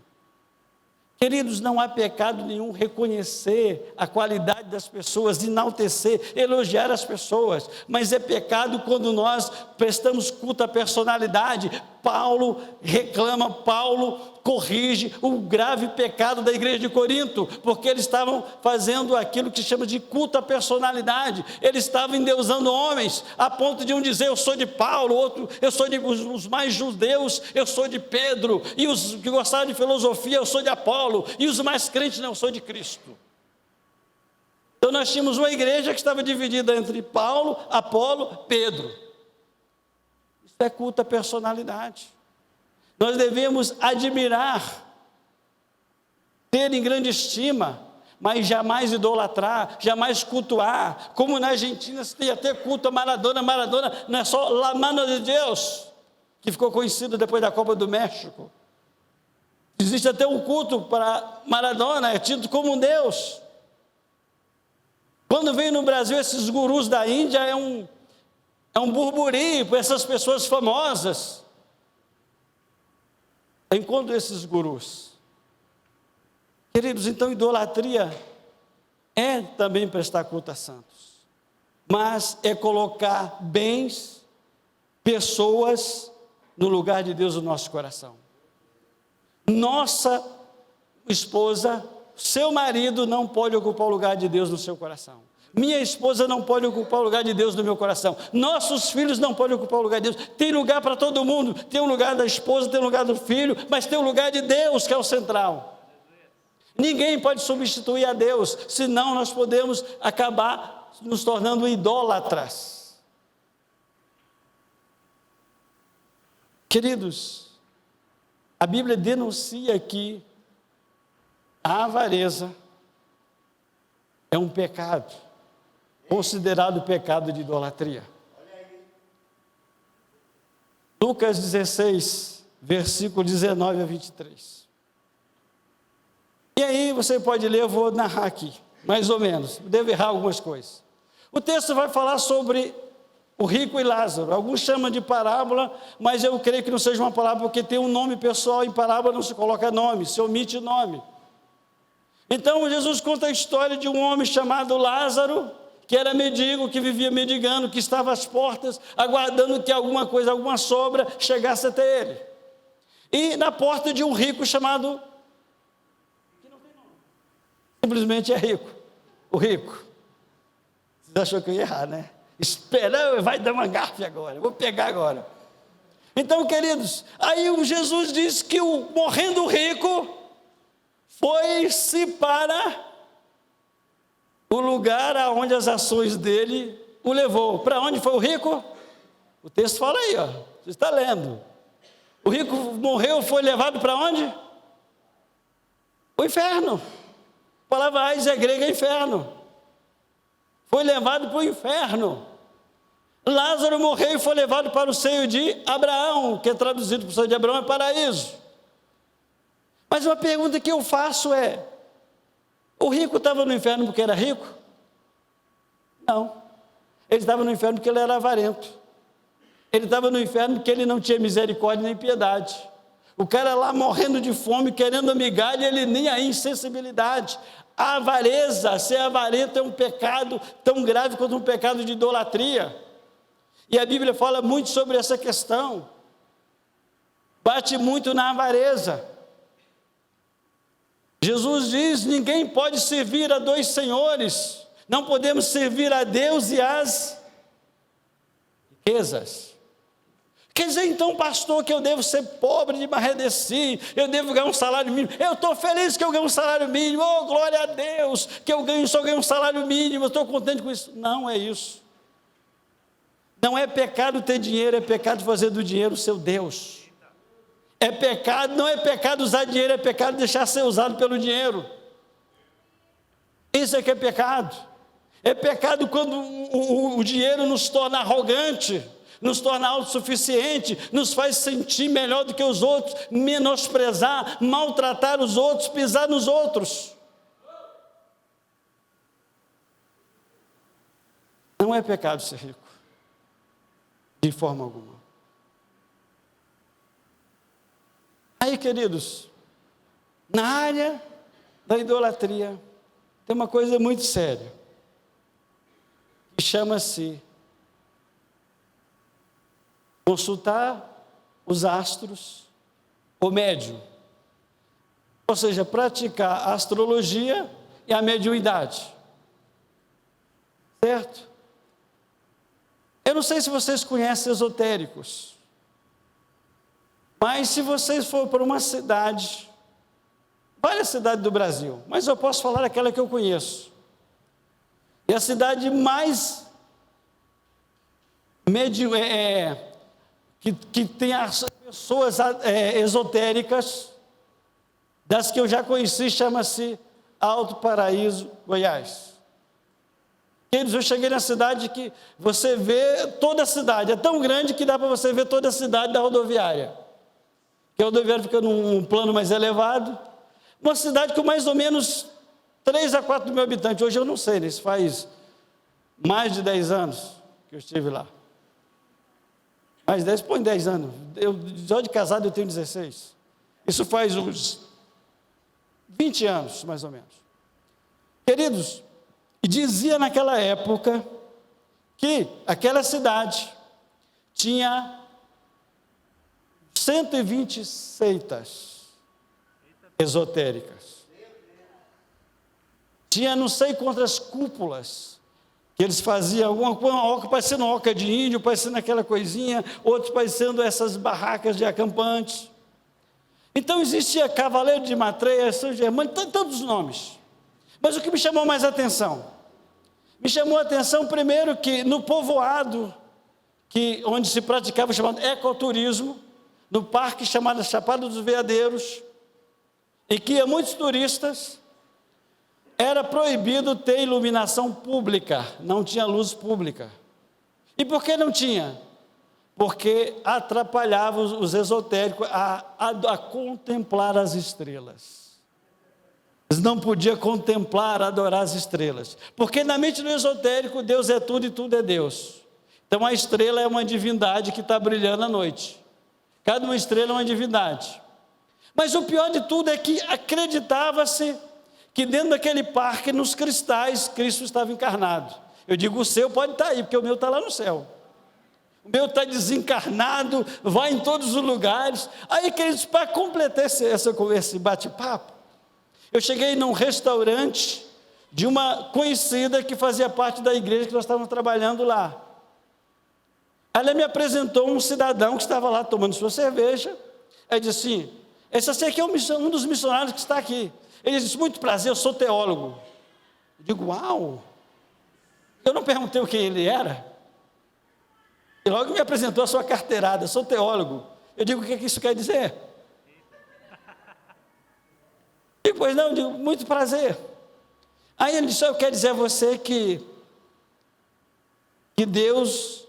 A: Queridos, não há pecado nenhum reconhecer a qualidade das pessoas, enaltecer, elogiar as pessoas, mas é pecado quando nós prestamos culto à personalidade. Paulo reclama, Paulo corrige o grave pecado da igreja de Corinto, porque eles estavam fazendo aquilo que chama de culto à personalidade. Eles estavam endeusando homens, a ponto de um dizer, eu sou de Paulo, outro, eu sou de os mais judeus, eu sou de Pedro, e os que gostavam de filosofia, eu sou de Apolo, e os mais crentes, não, eu sou de Cristo. Então nós tínhamos uma igreja que estava dividida entre Paulo, Apolo, Pedro. Isso é culto à personalidade. Nós devemos admirar, ter em grande estima, mas jamais idolatrar, jamais cultuar. Como na Argentina se tem até culto a Maradona. Maradona não é só La Mano de Deus, que ficou conhecido depois da Copa do México. Existe até um culto para Maradona, é tido como um Deus. Quando vem no Brasil esses gurus da Índia, é um burburinho por essas pessoas famosas. Encontro esses gurus. Queridos, então idolatria é também prestar culto a santos, mas é colocar bens, pessoas no lugar de Deus no nosso coração. Nossa esposa, seu marido não pode ocupar o lugar de Deus no seu coração. Minha esposa não pode ocupar o lugar de Deus no meu coração. Nossos filhos não podem ocupar o lugar de Deus. Tem lugar para todo mundo. Tem um lugar da esposa, tem um lugar do filho, mas tem o lugar de Deus, que é o central. Ninguém pode substituir a Deus, senão nós podemos acabar nos tornando idólatras. Queridos, a Bíblia denuncia que a avareza é um pecado, considerado pecado de idolatria. Lucas 16, versículo 19 a 23. E aí você pode ler, eu vou narrar aqui, mais ou menos, devo errar algumas coisas. O texto vai falar sobre o rico e Lázaro. Alguns chamam de parábola, mas eu creio que não seja uma parábola, porque tem um nome pessoal, em parábola não se coloca nome, se omite nome. Então Jesus conta a história de um homem chamado Lázaro, que era mendigo, que vivia mendigando, que estava às portas, aguardando que alguma coisa, alguma sobra, chegasse até ele. E na porta de um rico chamado, que não tem nome, simplesmente é rico, o rico. Vocês achou que eu ia errar, né? Espera, vai dar uma gafe agora, vou pegar agora. Então, queridos, aí o Jesus diz que morrendo rico, foi-se para o lugar aonde as ações dele o levou. Para onde foi o rico? O texto fala aí, ó, você está lendo. O rico morreu, foi levado para onde? O inferno. A palavra Hades é grega, é inferno. Foi levado para o inferno. Lázaro morreu e foi levado para o seio de Abraão, que é traduzido para o seio de Abraão, é paraíso. Mas uma pergunta que eu faço é, o rico estava no inferno porque era rico? Não. Ele estava no inferno porque ele era avarento. Ele estava no inferno porque ele não tinha misericórdia nem piedade. O cara lá morrendo de fome, querendo a migalha, ele nem a insensibilidade. A avareza, ser avarento é um pecado tão grave quanto um pecado de idolatria. E a Bíblia fala muito sobre essa questão. Bate muito na avareza. Jesus diz, ninguém pode servir a dois senhores. Não podemos servir a Deus e às riquezas. Quer dizer, então, pastor, que eu devo ser pobre de Marredeci, eu devo ganhar um salário mínimo. Eu estou feliz que eu ganho um salário mínimo, oh, glória a Deus, que só ganho um salário mínimo, eu estou contente com isso. Não é isso. Não é pecado ter dinheiro, é pecado fazer do dinheiro o seu Deus. É pecado, não é pecado usar dinheiro, é pecado deixar ser usado pelo dinheiro. Isso é que é pecado. É pecado quando o dinheiro nos torna arrogante, nos torna autossuficiente, nos faz sentir melhor do que os outros, menosprezar, maltratar os outros, pisar nos outros. Não é pecado ser rico, de forma alguma. Aí, queridos, na área da idolatria, tem uma coisa muito séria, que chama-se consultar os astros, o médium, ou seja, praticar a astrologia e a mediunidade, certo? Eu não sei se vocês conhecem esotéricos, mas se vocês for para uma cidade, várias cidades do Brasil, mas eu posso falar aquela que eu conheço, e a cidade mais que tem as pessoas esotéricas, das que eu já conheci, chama-se Alto Paraíso, Goiás. Queridos, eu cheguei na cidade que você vê toda a cidade, é tão grande que dá para você ver toda a cidade da rodoviária, que a rodoviária fica num plano mais elevado, uma cidade com mais ou menos 3 a 4 mil habitantes, hoje eu não sei, isso faz mais de 10 anos que eu estive lá. Mais 10, põe 10 anos. Só de casado eu tenho 16. Isso faz uns 20 anos, mais ou menos. Queridos, e dizia naquela época que aquela cidade tinha 120 seitas esotéricas. Tinha não sei quantas cúpulas que eles faziam uma oca parecendo uma oca de índio, parecendo aquela coisinha, outros parecendo essas barracas de acampantes. Então existia Cavaleiro de Matreia, São Germano, tantos nomes. Mas o que me chamou mais a atenção? Me chamou a atenção primeiro que no povoado, onde se praticava o chamado ecoturismo, no parque chamado Chapada dos Veadeiros, e que ia muitos turistas, era proibido ter iluminação pública, não tinha luz pública. E por que não tinha? Porque atrapalhava os esotéricos a contemplar as estrelas. Eles não podiam contemplar, adorar as estrelas. Porque na mente do esotérico, Deus é tudo e tudo é Deus. Então a estrela é uma divindade que está brilhando à noite. Cada uma estrela é uma divindade. Mas o pior de tudo é que acreditava-se que dentro daquele parque, nos cristais, Cristo estava encarnado. Eu digo, o seu pode estar aí, porque o meu está lá no céu. O meu está desencarnado, vai em todos os lugares. Aí, queridos, para completar esse bate-papo, eu cheguei num restaurante de uma conhecida que fazia parte da igreja que nós estávamos trabalhando lá. Ela me apresentou um cidadão que estava lá tomando sua cerveja. Aí disse assim, esse aqui é um dos missionários que está aqui. Ele disse, muito prazer, eu sou teólogo. Eu digo, uau! Eu não perguntei quem ele era. E logo me apresentou a sua carteirada, sou teólogo. Eu digo, o que isso quer dizer? E pois não, eu digo, muito prazer. Aí ele disse, eu quero dizer a você que Deus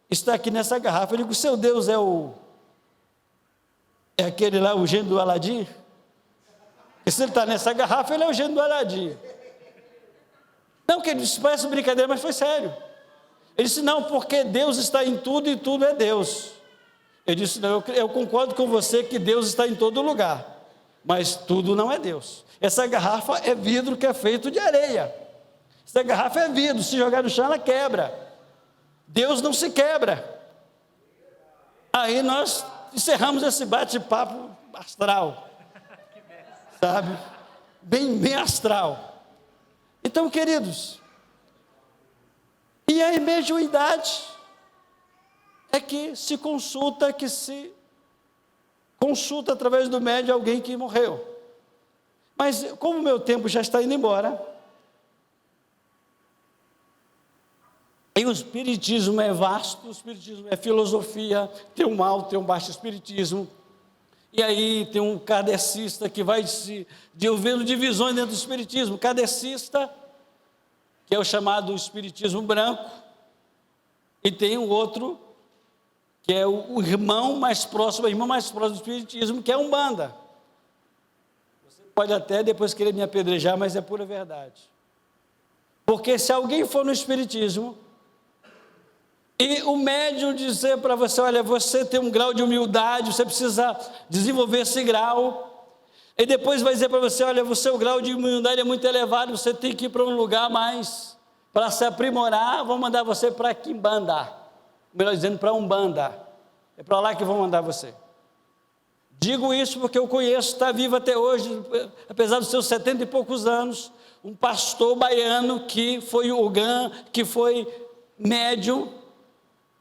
A: está aqui nessa garrafa. Eu digo, o seu Deus é aquele lá, o gênio do Aladim? E se ele está nessa garrafa, ele é o gênio do Aladim. Não, que ele disse, parece brincadeira, mas foi sério. Ele disse, não, porque Deus está em tudo e tudo é Deus. Eu disse, não, eu concordo com você que Deus está em todo lugar, mas tudo não é Deus. Essa garrafa é vidro que é feito de areia. Essa garrafa é vidro, se jogar no chão ela quebra. Deus não se quebra. Aí nós encerramos esse bate-papo astral. Sabe? Bem astral. Então, queridos, e a mediunidade é que se consulta através do médium alguém que morreu. Mas como o meu tempo já está indo embora, e o espiritismo é vasto, o espiritismo é filosofia, tem um alto, tem um baixo espiritismo. E aí tem um kardecista que vai vendo divisões dentro do espiritismo. Kardecista, que é o chamado espiritismo branco, e tem um outro, que é o irmão mais próximo, a irmã mais próxima do espiritismo, que é a Umbanda. Você pode até depois querer me apedrejar, mas é pura verdade. Porque se alguém for no espiritismo, e o médium dizer para você, olha, você tem um grau de humildade, você precisa desenvolver esse grau, e depois vai dizer para você, olha, o seu grau de humildade é muito elevado, você tem que ir para um lugar mais, para se aprimorar, vão mandar você para Quimbanda, melhor dizendo, para Umbanda, é para lá que vão mandar você. Digo isso porque eu conheço, está vivo até hoje, apesar dos seus 70 e poucos anos, um pastor baiano que foi Ogã, que foi médium,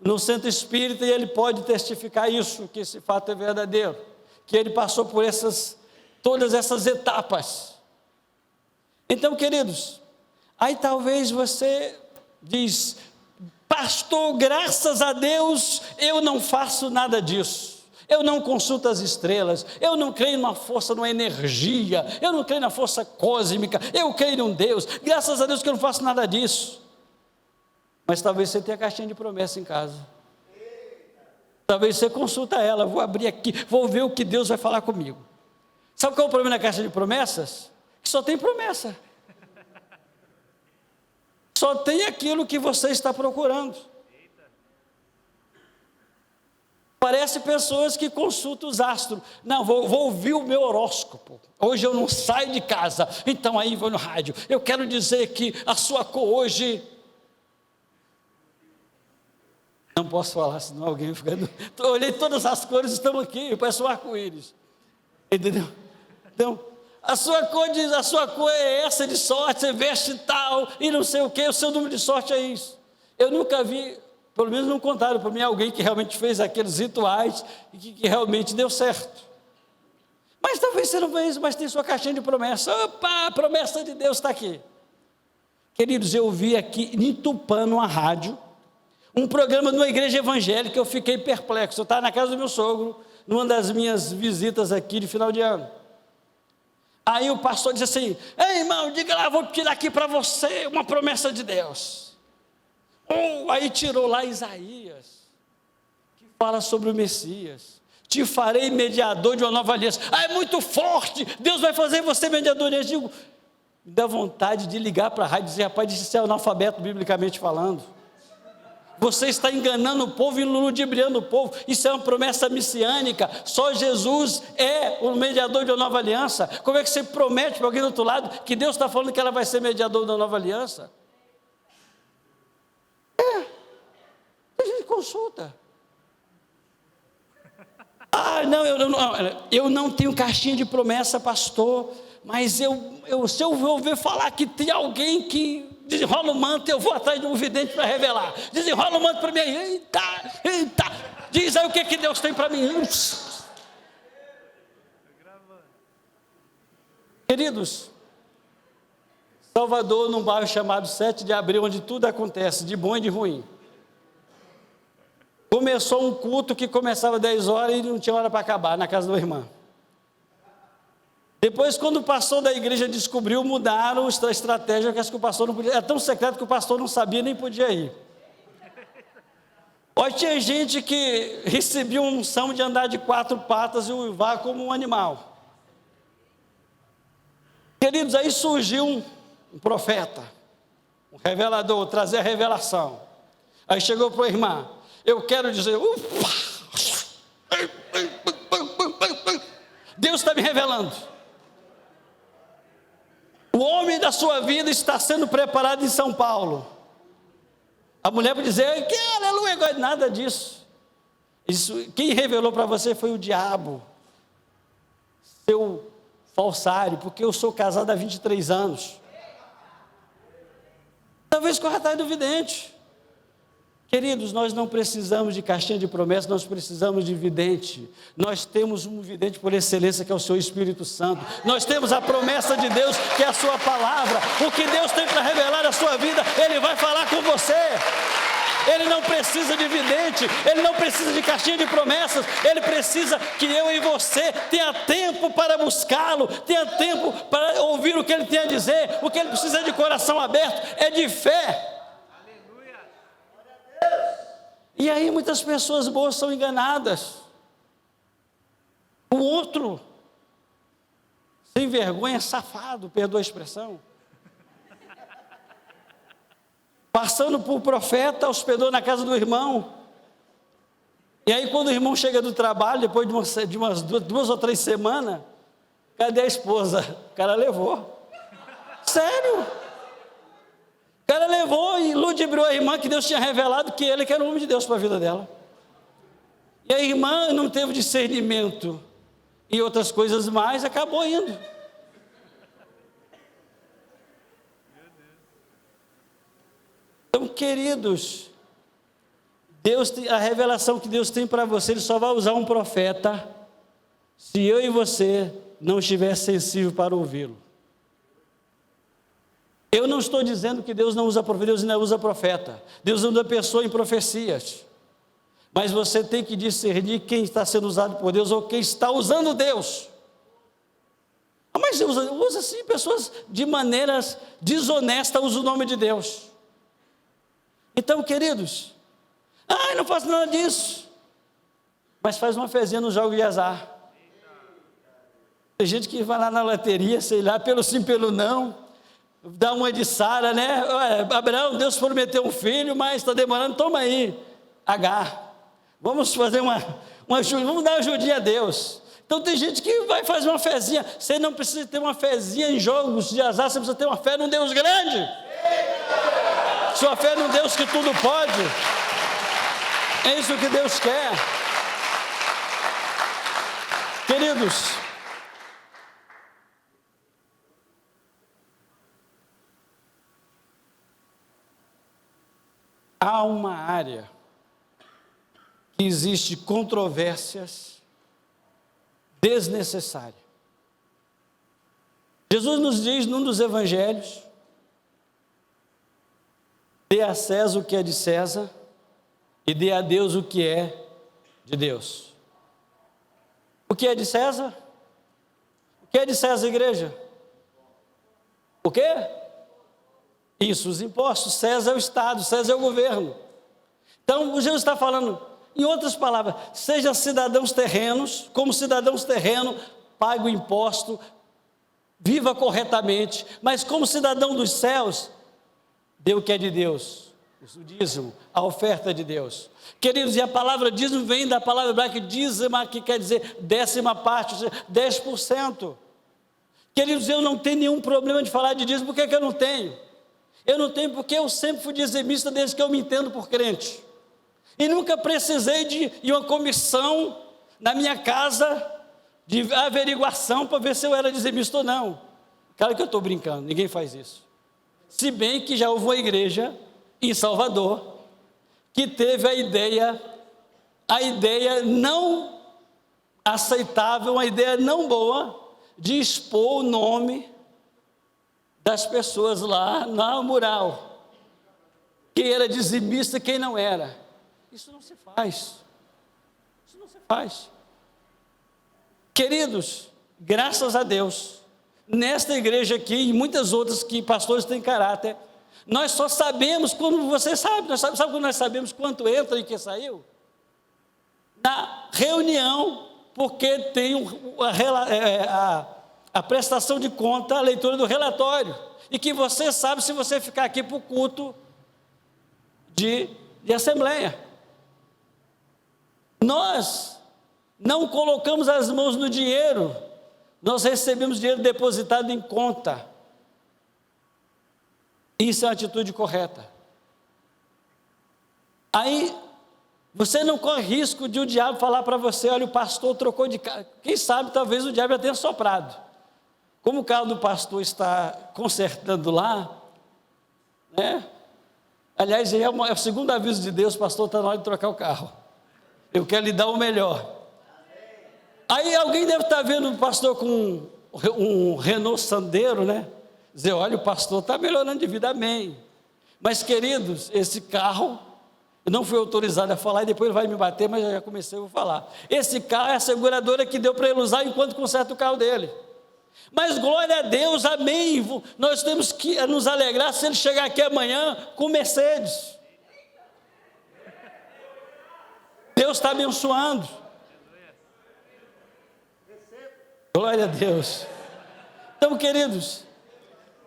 A: no centro espírita, e ele pode testificar isso, que esse fato é verdadeiro, que ele passou por todas essas etapas. Então, queridos, aí talvez você diz, pastor, graças a Deus, eu não faço nada disso, eu não consulto as estrelas, eu não creio numa força, numa energia, eu não creio na força cósmica, eu creio em um Deus, graças a Deus que eu não faço nada disso. Mas talvez você tenha a caixinha de promessa em casa. Talvez você consulta ela, vou abrir aqui, vou ver o que Deus vai falar comigo. Sabe qual é o problema da caixa de promessas? Que só tem promessa. Só tem aquilo que você está procurando. Parece pessoas que consultam os astros. Não, vou ouvir o meu horóscopo. Hoje eu não saio de casa, então aí vou no rádio. Eu quero dizer que a sua cor hoje... Não posso falar, senão alguém fica... Olhei todas as cores, estão aqui, parece um arco-íris. Entendeu? Então, a sua cor é essa de sorte, você veste tal, e não sei o que, o seu número de sorte é isso. Eu nunca vi, pelo menos não contaram para mim, alguém que realmente fez aqueles rituais e que realmente deu certo. Mas talvez você não veja, mas tem sua caixinha de promessa. Opa, a promessa de Deus está aqui. Queridos, eu vi aqui em Tupã, numa rádio, um programa de uma igreja evangélica, eu fiquei perplexo. Eu estava na casa do meu sogro, numa das minhas visitas aqui de final de ano. Aí o pastor disse assim: ei, irmão, diga lá, vou tirar aqui para você uma promessa de Deus. Aí tirou lá Isaías, que fala sobre o Messias. Te farei mediador de uma nova aliança. É muito forte, Deus vai fazer você mediador. Eu digo, me dá vontade de ligar para a rádio e dizer: rapaz, isso é analfabeto biblicamente falando. Você está enganando o povo e ludibriando o povo. Isso é uma promessa messiânica. Só Jesus é o mediador de uma nova aliança. Como é que você promete para alguém do outro lado que Deus está falando que ela vai ser mediador da nova aliança? A gente consulta. Não, eu não tenho caixinha de promessa, pastor, mas se eu ouvir falar que tem alguém que desenrola o manto, eu vou atrás de um vidente para revelar. Desenrola o manto para mim. Eita, diz aí o que Deus tem para mim. Queridos, Salvador, num bairro chamado 7 de Abril, onde tudo acontece, de bom e de ruim. Começou um culto que começava 10 horas e não tinha hora para acabar, na casa da irmã. Depois, quando o pastor da igreja descobriu, mudaram a estratégia, que o pastor não podia. Era tão secreto que o pastor não sabia nem podia ir. Olha, tinha gente que recebia uma unção de andar de 4 patas e uivar como um animal. Queridos, aí surgiu um profeta, um revelador, trazer a revelação. Aí chegou para a irmã: eu quero dizer, Deus está me revelando. O homem da sua vida está sendo preparado em São Paulo. A mulher pode dizer: que aleluia, nada disso. Quem revelou para você foi o diabo, seu falsário, porque eu sou casado há 23 anos. Talvez corra atrás do vidente. Queridos, nós não precisamos de caixinha de promessa, nós precisamos de vidente. Nós temos um vidente por excelência, que é o seu Espírito Santo. Nós temos a promessa de Deus, que é a sua palavra. O que Deus tem para revelar na sua vida, Ele vai falar com você. Ele não precisa de vidente, Ele não precisa de caixinha de promessas. Ele precisa que eu e você tenha tempo para buscá-lo, tenha tempo para ouvir o que Ele tem a dizer. O que Ele precisa é de coração aberto, é de fé. E aí muitas pessoas boas são enganadas. O outro, sem vergonha, safado, perdoa a expressão, passando por profeta, hospedou na casa do irmão. E aí quando o irmão chega do trabalho, depois de umas 2 ou 3 semanas, cadê a esposa? O cara levou. Sério? O cara levou e ludibriou a irmã, que Deus tinha revelado que ele era o homem de Deus para a vida dela. E a irmã não teve discernimento e outras coisas mais, acabou indo. Então, queridos, a revelação que Deus tem para você, Ele só vai usar um profeta se eu e você não estiver sensível para ouvi-lo. Eu não estou dizendo que Deus não usa profeta, Deus ainda usa profeta. Deus usa pessoa em profecias. Mas você tem que discernir quem está sendo usado por Deus ou quem está usando Deus. Mas usa sim, pessoas de maneiras desonestas usam o nome de Deus. Então, queridos, não faço nada disso. Mas faz uma fezinha no jogo de azar. Tem gente que vai lá na loteria, sei lá, pelo sim, pelo não. Dá uma de Sara, né? Abraão, Deus prometeu um filho, mas está demorando, toma aí, Agar. Vamos fazer vamos dar uma ajudinha a Deus. Então tem gente que vai fazer uma fezinha. Você não precisa ter uma fezinha em jogos de azar, você precisa ter uma fé num Deus grande. Sua fé num Deus que tudo pode. É isso que Deus quer. Queridos, há uma área que existe controvérsias desnecessárias. Jesus nos diz num dos evangelhos: dê a César o que é de César e dê a Deus o que é de Deus. O que é de César? O que é de César, igreja? O quê? Isso, os impostos. César é o Estado, César é o governo. Então, o Jesus está falando, em outras palavras, seja cidadãos terrenos, como cidadãos terrenos, pague o imposto, viva corretamente, mas como cidadão dos céus, dê o que é de Deus, o dízimo, a oferta de Deus. Queridos, e a palavra dízimo vem da palavra hebraica dízima, que quer dizer 10ª parte, ou seja, 10%. Queridos, eu não tenho nenhum problema de falar de dízimo. Por que eu não tenho? Eu não tenho porque eu sempre fui dizimista desde que eu me entendo por crente. E nunca precisei de uma comissão na minha casa de averiguação para ver se eu era dizimista ou não. Claro que eu estou brincando, ninguém faz isso. Se bem que já houve uma igreja em Salvador que teve a ideia não aceitável, uma ideia não boa, de expor o nome das pessoas lá na mural. Quem era dizimista e quem não era. Isso não se faz. Isso não se faz. Queridos, graças a Deus, nesta igreja aqui e muitas outras que pastores têm caráter, nós só sabemos quando você sabe, sabe quando nós sabemos quanto entra e que saiu? Na reunião, porque tem a prestação de conta, a leitura do relatório, e que você sabe se você ficar aqui para o culto de assembleia. Nós não colocamos as mãos no dinheiro, nós recebemos dinheiro depositado em conta. Isso é uma atitude correta. Aí, você não corre risco de o diabo falar para você: olha, o pastor trocou de carro. Quem sabe, talvez o diabo já tenha soprado. Como o carro do pastor está consertando lá, né? Aliás, é o segundo aviso de Deus: pastor, está na hora de trocar o carro. Eu quero lhe dar o melhor. Aí alguém deve estar vendo o pastor com um Renault Sandero, né? Dizer: olha, o pastor está melhorando de vida, amém. Mas, queridos, esse carro, eu não fui autorizado a falar, e depois ele vai me bater, mas eu já comecei a falar. Esse carro é a seguradora que deu para ele usar enquanto conserta o carro dele. Mas glória a Deus, amém. Nós temos que nos alegrar se ele chegar aqui amanhã com Mercedes. Deus está abençoando. Glória a Deus. Então, queridos,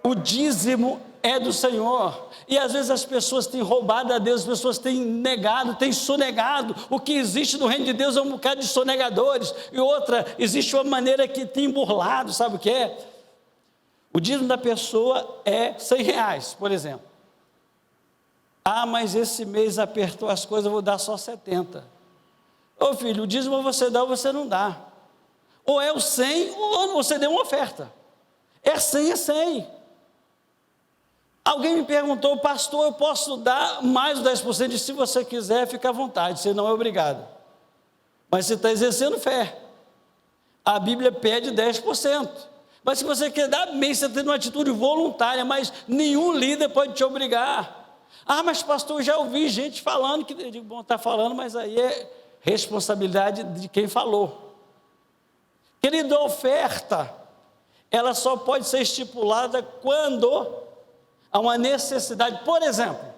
A: o dízimo é do Senhor, e às vezes as pessoas têm roubado a Deus, as pessoas têm negado, têm sonegado. O que existe no reino de Deus é um bocado de sonegadores, e outra, existe uma maneira que tem burlado. Sabe o que é? O dízimo da pessoa é R$100, por exemplo. Ah, mas esse mês apertou as coisas, eu vou dar só 70. Ô filho, o dízimo você dá ou você não dá. Ou é o 100, ou você deu uma oferta. É 100, é 100. Alguém me perguntou: pastor, eu posso dar mais de 10%? E se você quiser, fica à vontade, você não é obrigado. Mas você está exercendo fé. A Bíblia pede 10%. Mas se você quer dar bem, você tem uma atitude voluntária, mas nenhum líder pode te obrigar. Ah, mas pastor, eu já ouvi gente falando que... Eu digo: bom, está falando, mas aí é responsabilidade de quem falou. Querido, a oferta, ela só pode ser estipulada quando há uma necessidade. Por exemplo,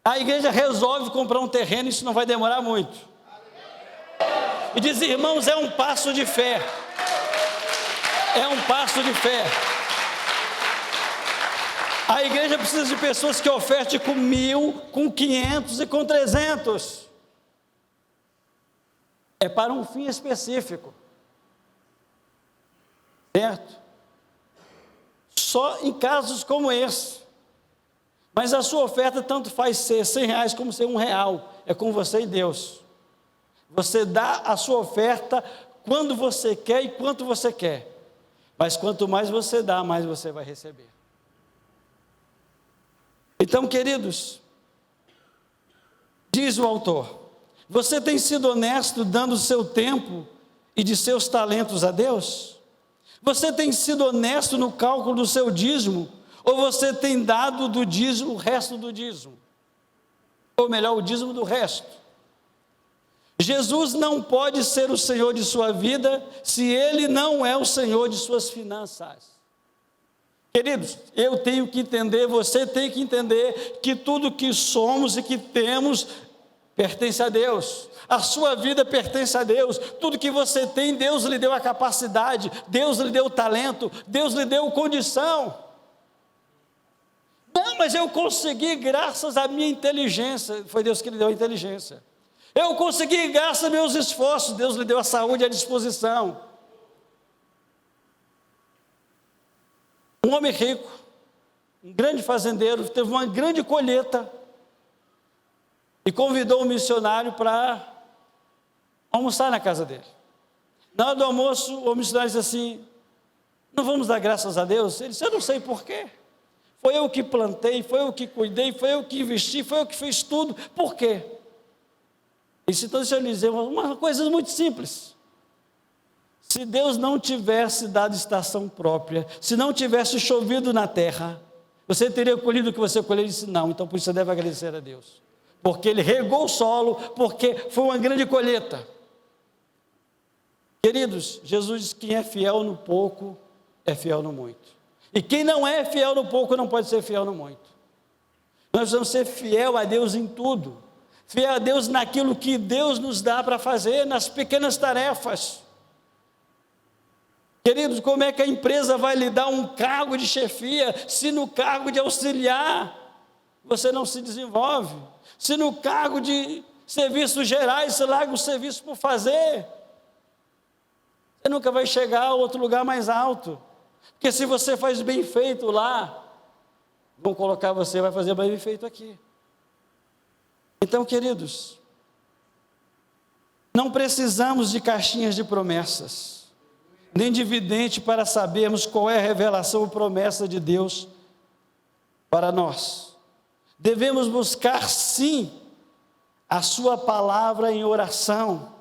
A: a igreja resolve comprar um terreno, isso não vai demorar muito. E diz: irmãos, é um passo de fé. É um passo de fé. A igreja precisa de pessoas que ofertem com 1.000, com 500 e com 300. É para um fim específico. Certo? Só em casos como esse. Mas a sua oferta tanto faz ser R$100 como ser R$1. É com você e Deus. Você dá a sua oferta quando você quer e quanto você quer. Mas quanto mais você dá, mais você vai receber. Então, queridos, Diz o autor: você tem sido honesto dando o seu tempo e de seus talentos a Deus? Você tem sido honesto no cálculo do seu dízimo? Ou você tem dado do dízimo o resto do dízimo? Ou melhor, o dízimo do resto. Jesus não pode ser o Senhor de sua vida se Ele não é o Senhor de suas finanças. Queridos, eu tenho que entender, você tem que entender que tudo que somos e que temos pertence a Deus. A sua vida pertence a Deus. Tudo que você tem, Deus lhe deu a capacidade, Deus lhe deu o talento, Deus lhe deu condição. Não, mas eu consegui graças à minha inteligência. Foi Deus que lhe deu a inteligência. Eu consegui graças aos meus esforços. Deus lhe deu a saúde e a disposição. Um homem rico, um grande fazendeiro, teve uma grande colheita e convidou um missionário para almoçar na casa dele. Na hora do almoço, o missionário disse assim: não vamos dar graças a Deus? Ele disse: eu não sei porquê. Foi eu que plantei, foi eu que cuidei, foi eu que investi, foi eu que fiz tudo. Por quê? Então, deixa eu lhe dizer uma coisa muito simples. Se Deus não tivesse dado estação própria, se não tivesse chovido na terra, você teria colhido o que você colheu? Ele disse: não, então por isso você deve agradecer a Deus. Porque Ele regou o solo, porque foi uma grande colheita. Queridos, Jesus diz que quem é fiel no pouco, é fiel no muito. E quem não é fiel no pouco, não pode ser fiel no muito. Nós precisamos ser fiel a Deus em tudo. Fiel a Deus naquilo que Deus nos dá para fazer, nas pequenas tarefas. Queridos, como é que a empresa vai lhe dar um cargo de chefia, se no cargo de auxiliar você não se desenvolve? Se no cargo de serviços gerais você larga o serviço por fazer, você nunca vai chegar a outro lugar mais alto. Porque se você faz bem feito lá, vão colocar você, vai fazer bem feito aqui. Então, queridos, não precisamos de caixinhas de promessas, nem de vidente para sabermos qual é a revelação ou promessa de Deus para nós. Devemos buscar sim a sua palavra em oração,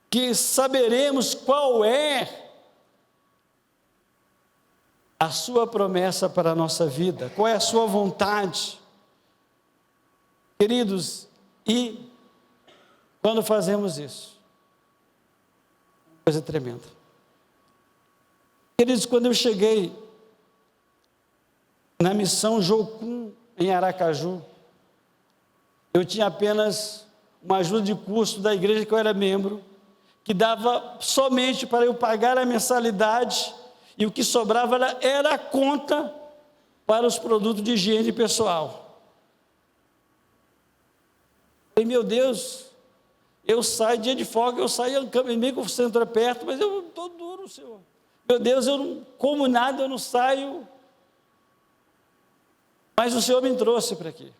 A: que saberemos qual é a sua promessa para a nossa vida, qual é a sua vontade. Queridos, e quando fazemos isso, coisa tremenda. Queridos, quando eu cheguei na missão Jocum, em Aracaju, eu tinha apenas uma ajuda de custo da igreja que eu era membro, que dava somente para eu pagar a mensalidade, e o que sobrava era a conta para os produtos de higiene pessoal. E meu Deus, eu saio dia de folga, eu saio meio que o centro é perto, mas eu estou duro, Senhor. Meu Deus, eu não como nada, eu não saio. Mas o Senhor me trouxe para aqui.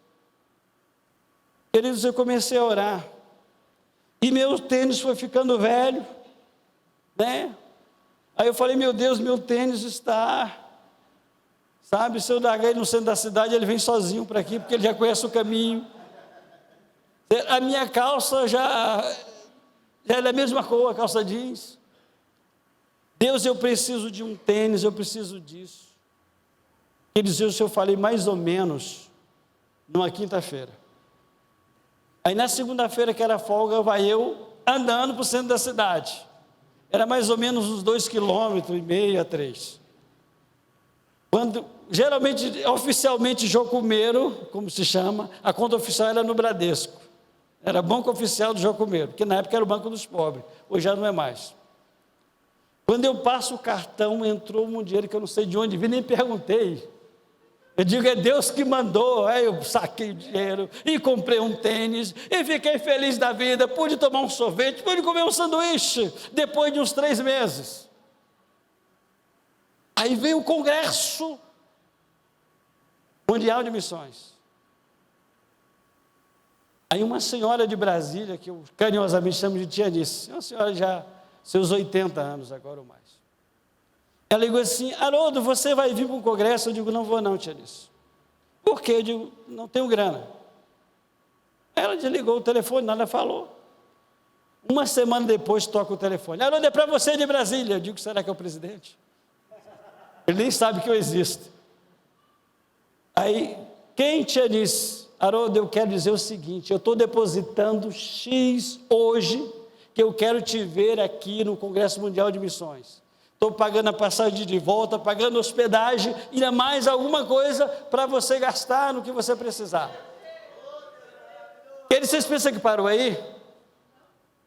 A: Queridos, eu comecei a orar. E meu tênis foi ficando velho, né? Aí eu falei: meu Deus, meu tênis está... Sabe, se eu largar ele no centro da cidade, ele vem sozinho para aqui, porque ele já conhece o caminho. A minha calça já é da mesma cor, a calça jeans. Deus, eu preciso de um tênis, eu preciso disso. Eles diziam: eu falei mais ou menos numa quinta-feira. Aí na segunda-feira, que era folga, vai eu andando para o centro da cidade. Era mais ou menos uns 2,5 km a 3. Quando, geralmente, oficialmente, Jocumeiro, como se chama, a conta oficial era no Bradesco. Era banco oficial do Jocumeiro, porque na época era o Banco dos Pobres, hoje já não é mais. Quando eu passo o cartão, entrou um dinheiro que eu não sei de onde vi, nem perguntei. Eu digo: é Deus que mandou. Aí eu saquei o dinheiro e comprei um tênis e fiquei feliz da vida. Pude tomar um sorvete, pude comer um sanduíche depois de uns 3 meses. Aí veio o Congresso Mundial de Missões. Aí uma senhora de Brasília, que eu carinhosamente chamo de tia Nice, uma senhora já seus 80 anos agora ou mais. Ela ligou assim: Haroldo, você vai vir para o congresso? Eu digo: não vou não, tia Nice. Por quê? Eu digo: não tenho grana. Aí ela desligou o telefone, nada falou. Uma semana depois toca o telefone. Haroldo, é para você de Brasília. Eu digo, será que é o presidente? Ele nem sabe que eu existo. Aí, quem te disse? Haroldo, eu quero dizer o seguinte, eu estou depositando X hoje, que eu quero te ver aqui no Congresso Mundial de Missões. Estou pagando a passagem de volta, pagando hospedagem, e mais alguma coisa para você gastar no que você precisar. Vocês pensam que parou aí?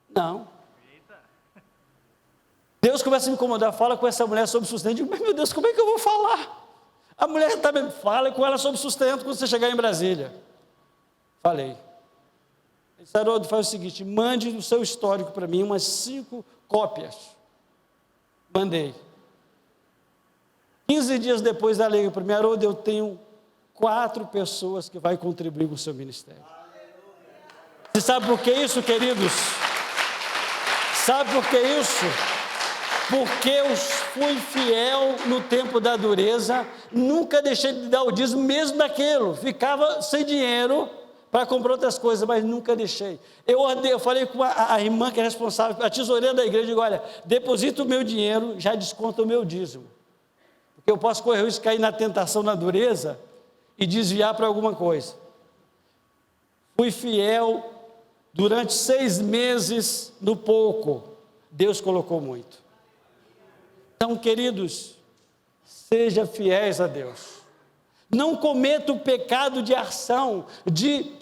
A: Não. Deus começa a me incomodar, fala com essa mulher sobre sustento. Eu digo, mas meu Deus, como é que eu vou falar? A mulher também fala com ela sobre sustento quando você chegar em Brasília. Falei. Ele disse, Haroldo, faz o seguinte, mande o seu histórico para mim, umas 5 cópias. Mandei. 15 dias depois ela liga para mim, Haroldo, eu tenho 4 pessoas que vai contribuir com o seu ministério. Você sabe por que isso, queridos? Sabe por que isso? Porque eu fui fiel no tempo da dureza, nunca deixei de dar o dízimo, mesmo daquilo, ficava sem dinheiro para comprar outras coisas, mas nunca deixei. Eu falei com a irmã que é responsável, a tesoureira da igreja, digo, olha, deposita o meu dinheiro, já desconta o meu dízimo, porque eu posso correr o risco de cair na tentação, na dureza, e desviar para alguma coisa. Fui fiel durante 6 meses no pouco, Deus colocou muito. Então, queridos, seja fiéis a Deus. Não cometa o pecado de ação, de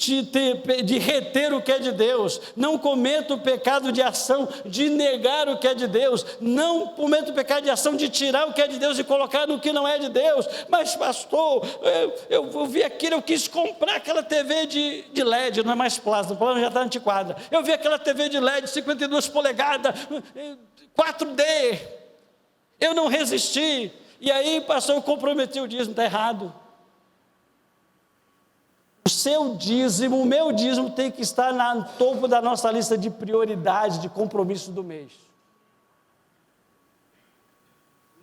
A: reter o que é de Deus. Não cometa o pecado de ação de negar o que é de Deus. Não cometa o pecado de ação de tirar o que é de Deus e colocar no que não é de Deus. Mas, pastor, eu vi aquilo, eu quis comprar aquela TV de LED, não é mais plástico, o plano já está antiquada. Eu vi aquela TV de LED, 52 polegadas, 4D. Eu não resisti. E aí, pastor, eu comprometi o dízimo, está errado. O seu dízimo, o meu dízimo tem que estar no topo da nossa lista de prioridades, de compromisso do mês.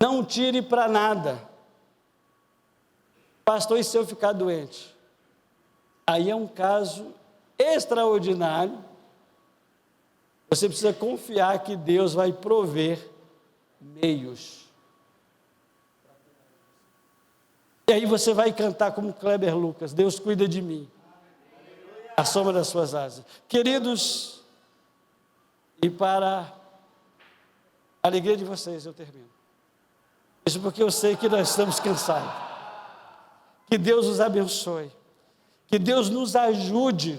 A: Não tire para nada. Pastor, e se eu ficar doente? Aí é um caso extraordinário. Você precisa confiar que Deus vai prover meios. E aí você vai cantar como Kleber Lucas, Deus cuida de mim, a sombra das suas asas. Queridos, e para a alegria de vocês eu termino. Isso porque eu sei que nós estamos cansados. Que Deus os abençoe. Que Deus nos ajude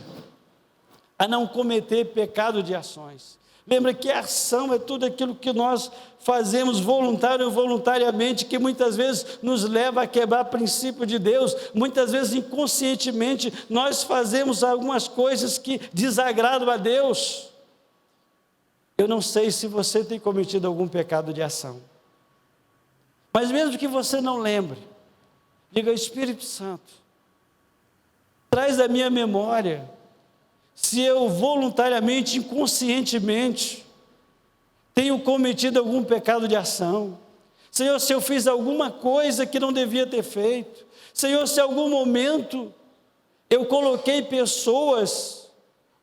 A: a não cometer pecado de ações. Lembra que a ação é tudo aquilo que nós fazemos voluntário ou voluntariamente, que muitas vezes nos leva a quebrar princípio de Deus. Muitas vezes inconscientemente nós fazemos algumas coisas que desagradam a Deus. Eu não sei se você tem cometido algum pecado de ação, mas mesmo que você não lembre, diga, Espírito Santo, traz à minha memória se eu voluntariamente, inconscientemente, tenho cometido algum pecado de ação. Senhor, se eu fiz alguma coisa que não devia ter feito. Senhor, se em algum momento eu coloquei pessoas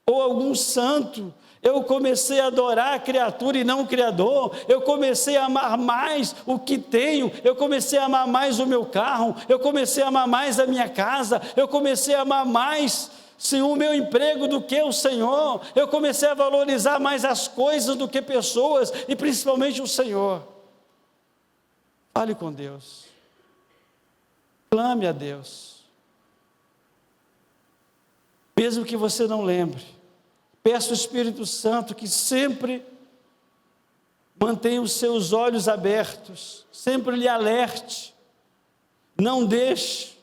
A: ou algum santo, eu comecei a adorar a criatura e não o Criador, eu comecei a amar mais o que tenho, eu comecei a amar mais o meu carro, eu comecei a amar mais a minha casa, eu comecei a amar mais, Senhor, o meu emprego do que o Senhor, eu comecei a valorizar mais as coisas do que pessoas, e principalmente o Senhor. Fale com Deus, clame a Deus, mesmo que você não lembre, peça ao Espírito Santo que sempre mantenha os seus olhos abertos, sempre lhe alerte, não deixe,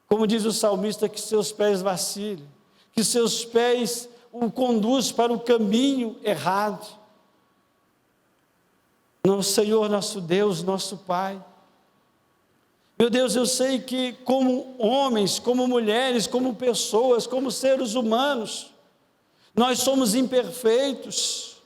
A: como diz o salmista, que seus pés vacilem, que seus pés o conduzam para o caminho errado. Nosso Senhor, nosso Deus, nosso Pai, meu Deus, eu sei que como homens, como mulheres, como pessoas, como seres humanos, nós somos imperfeitos,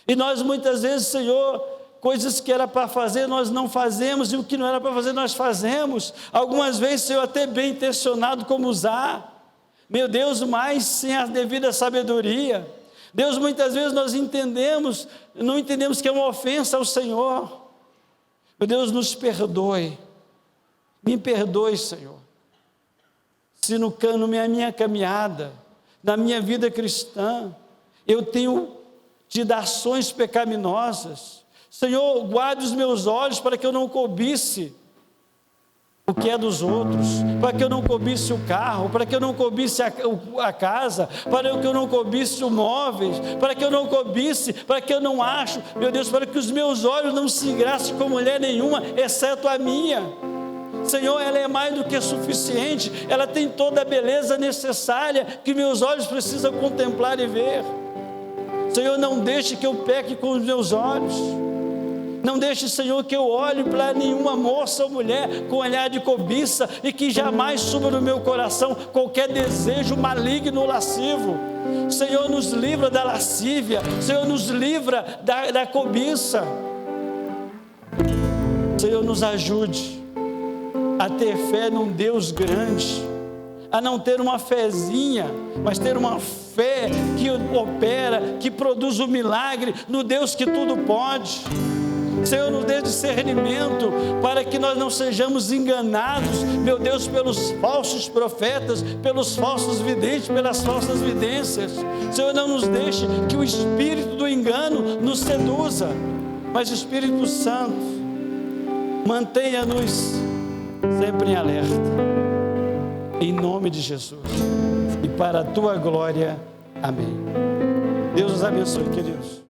A: e nós muitas vezes, Senhor, coisas que era para fazer, nós não fazemos, e o que não era para fazer, nós fazemos. Algumas vezes, Senhor, até bem intencionado como usar, Meu Deus, mas sem a devida sabedoria. Deus, muitas vezes nós não entendemos que é uma ofensa ao Senhor. Meu Deus, nos perdoe. Me perdoe, Senhor. Se na minha caminhada, na minha vida cristã, eu tenho tido ações pecaminosas, Senhor, guarde os meus olhos para que eu não cobice o que é dos outros, para que eu não cobisse o carro, para que eu não cobisse a casa, para que eu não cobisse os móveis, para que eu não cobisse, para que eu não acho, meu Deus, para que os meus olhos não se engracem com mulher nenhuma, exceto a minha. Senhor, ela é mais do que suficiente, ela tem toda a beleza necessária que meus olhos precisam contemplar e ver. Senhor, não deixe que eu peque com os meus olhos. Não deixe, Senhor, que eu olhe para nenhuma moça ou mulher com olhar de cobiça e que jamais suba no meu coração qualquer desejo maligno ou lascivo. Senhor, nos livra da lascívia, Senhor, nos livra da cobiça. Senhor, nos ajude a ter fé num Deus grande, a não ter uma fezinha, mas ter uma fé que opera, que produz um milagre no Deus que tudo pode. Senhor, nos dê discernimento para que nós não sejamos enganados, meu Deus, pelos falsos profetas, pelos falsos videntes, pelas falsas vidências. Senhor, não nos deixe que o espírito do engano nos seduza, mas o Espírito Santo mantenha-nos sempre em alerta, em nome de Jesus, e para a tua glória, amém. Deus os abençoe, queridos.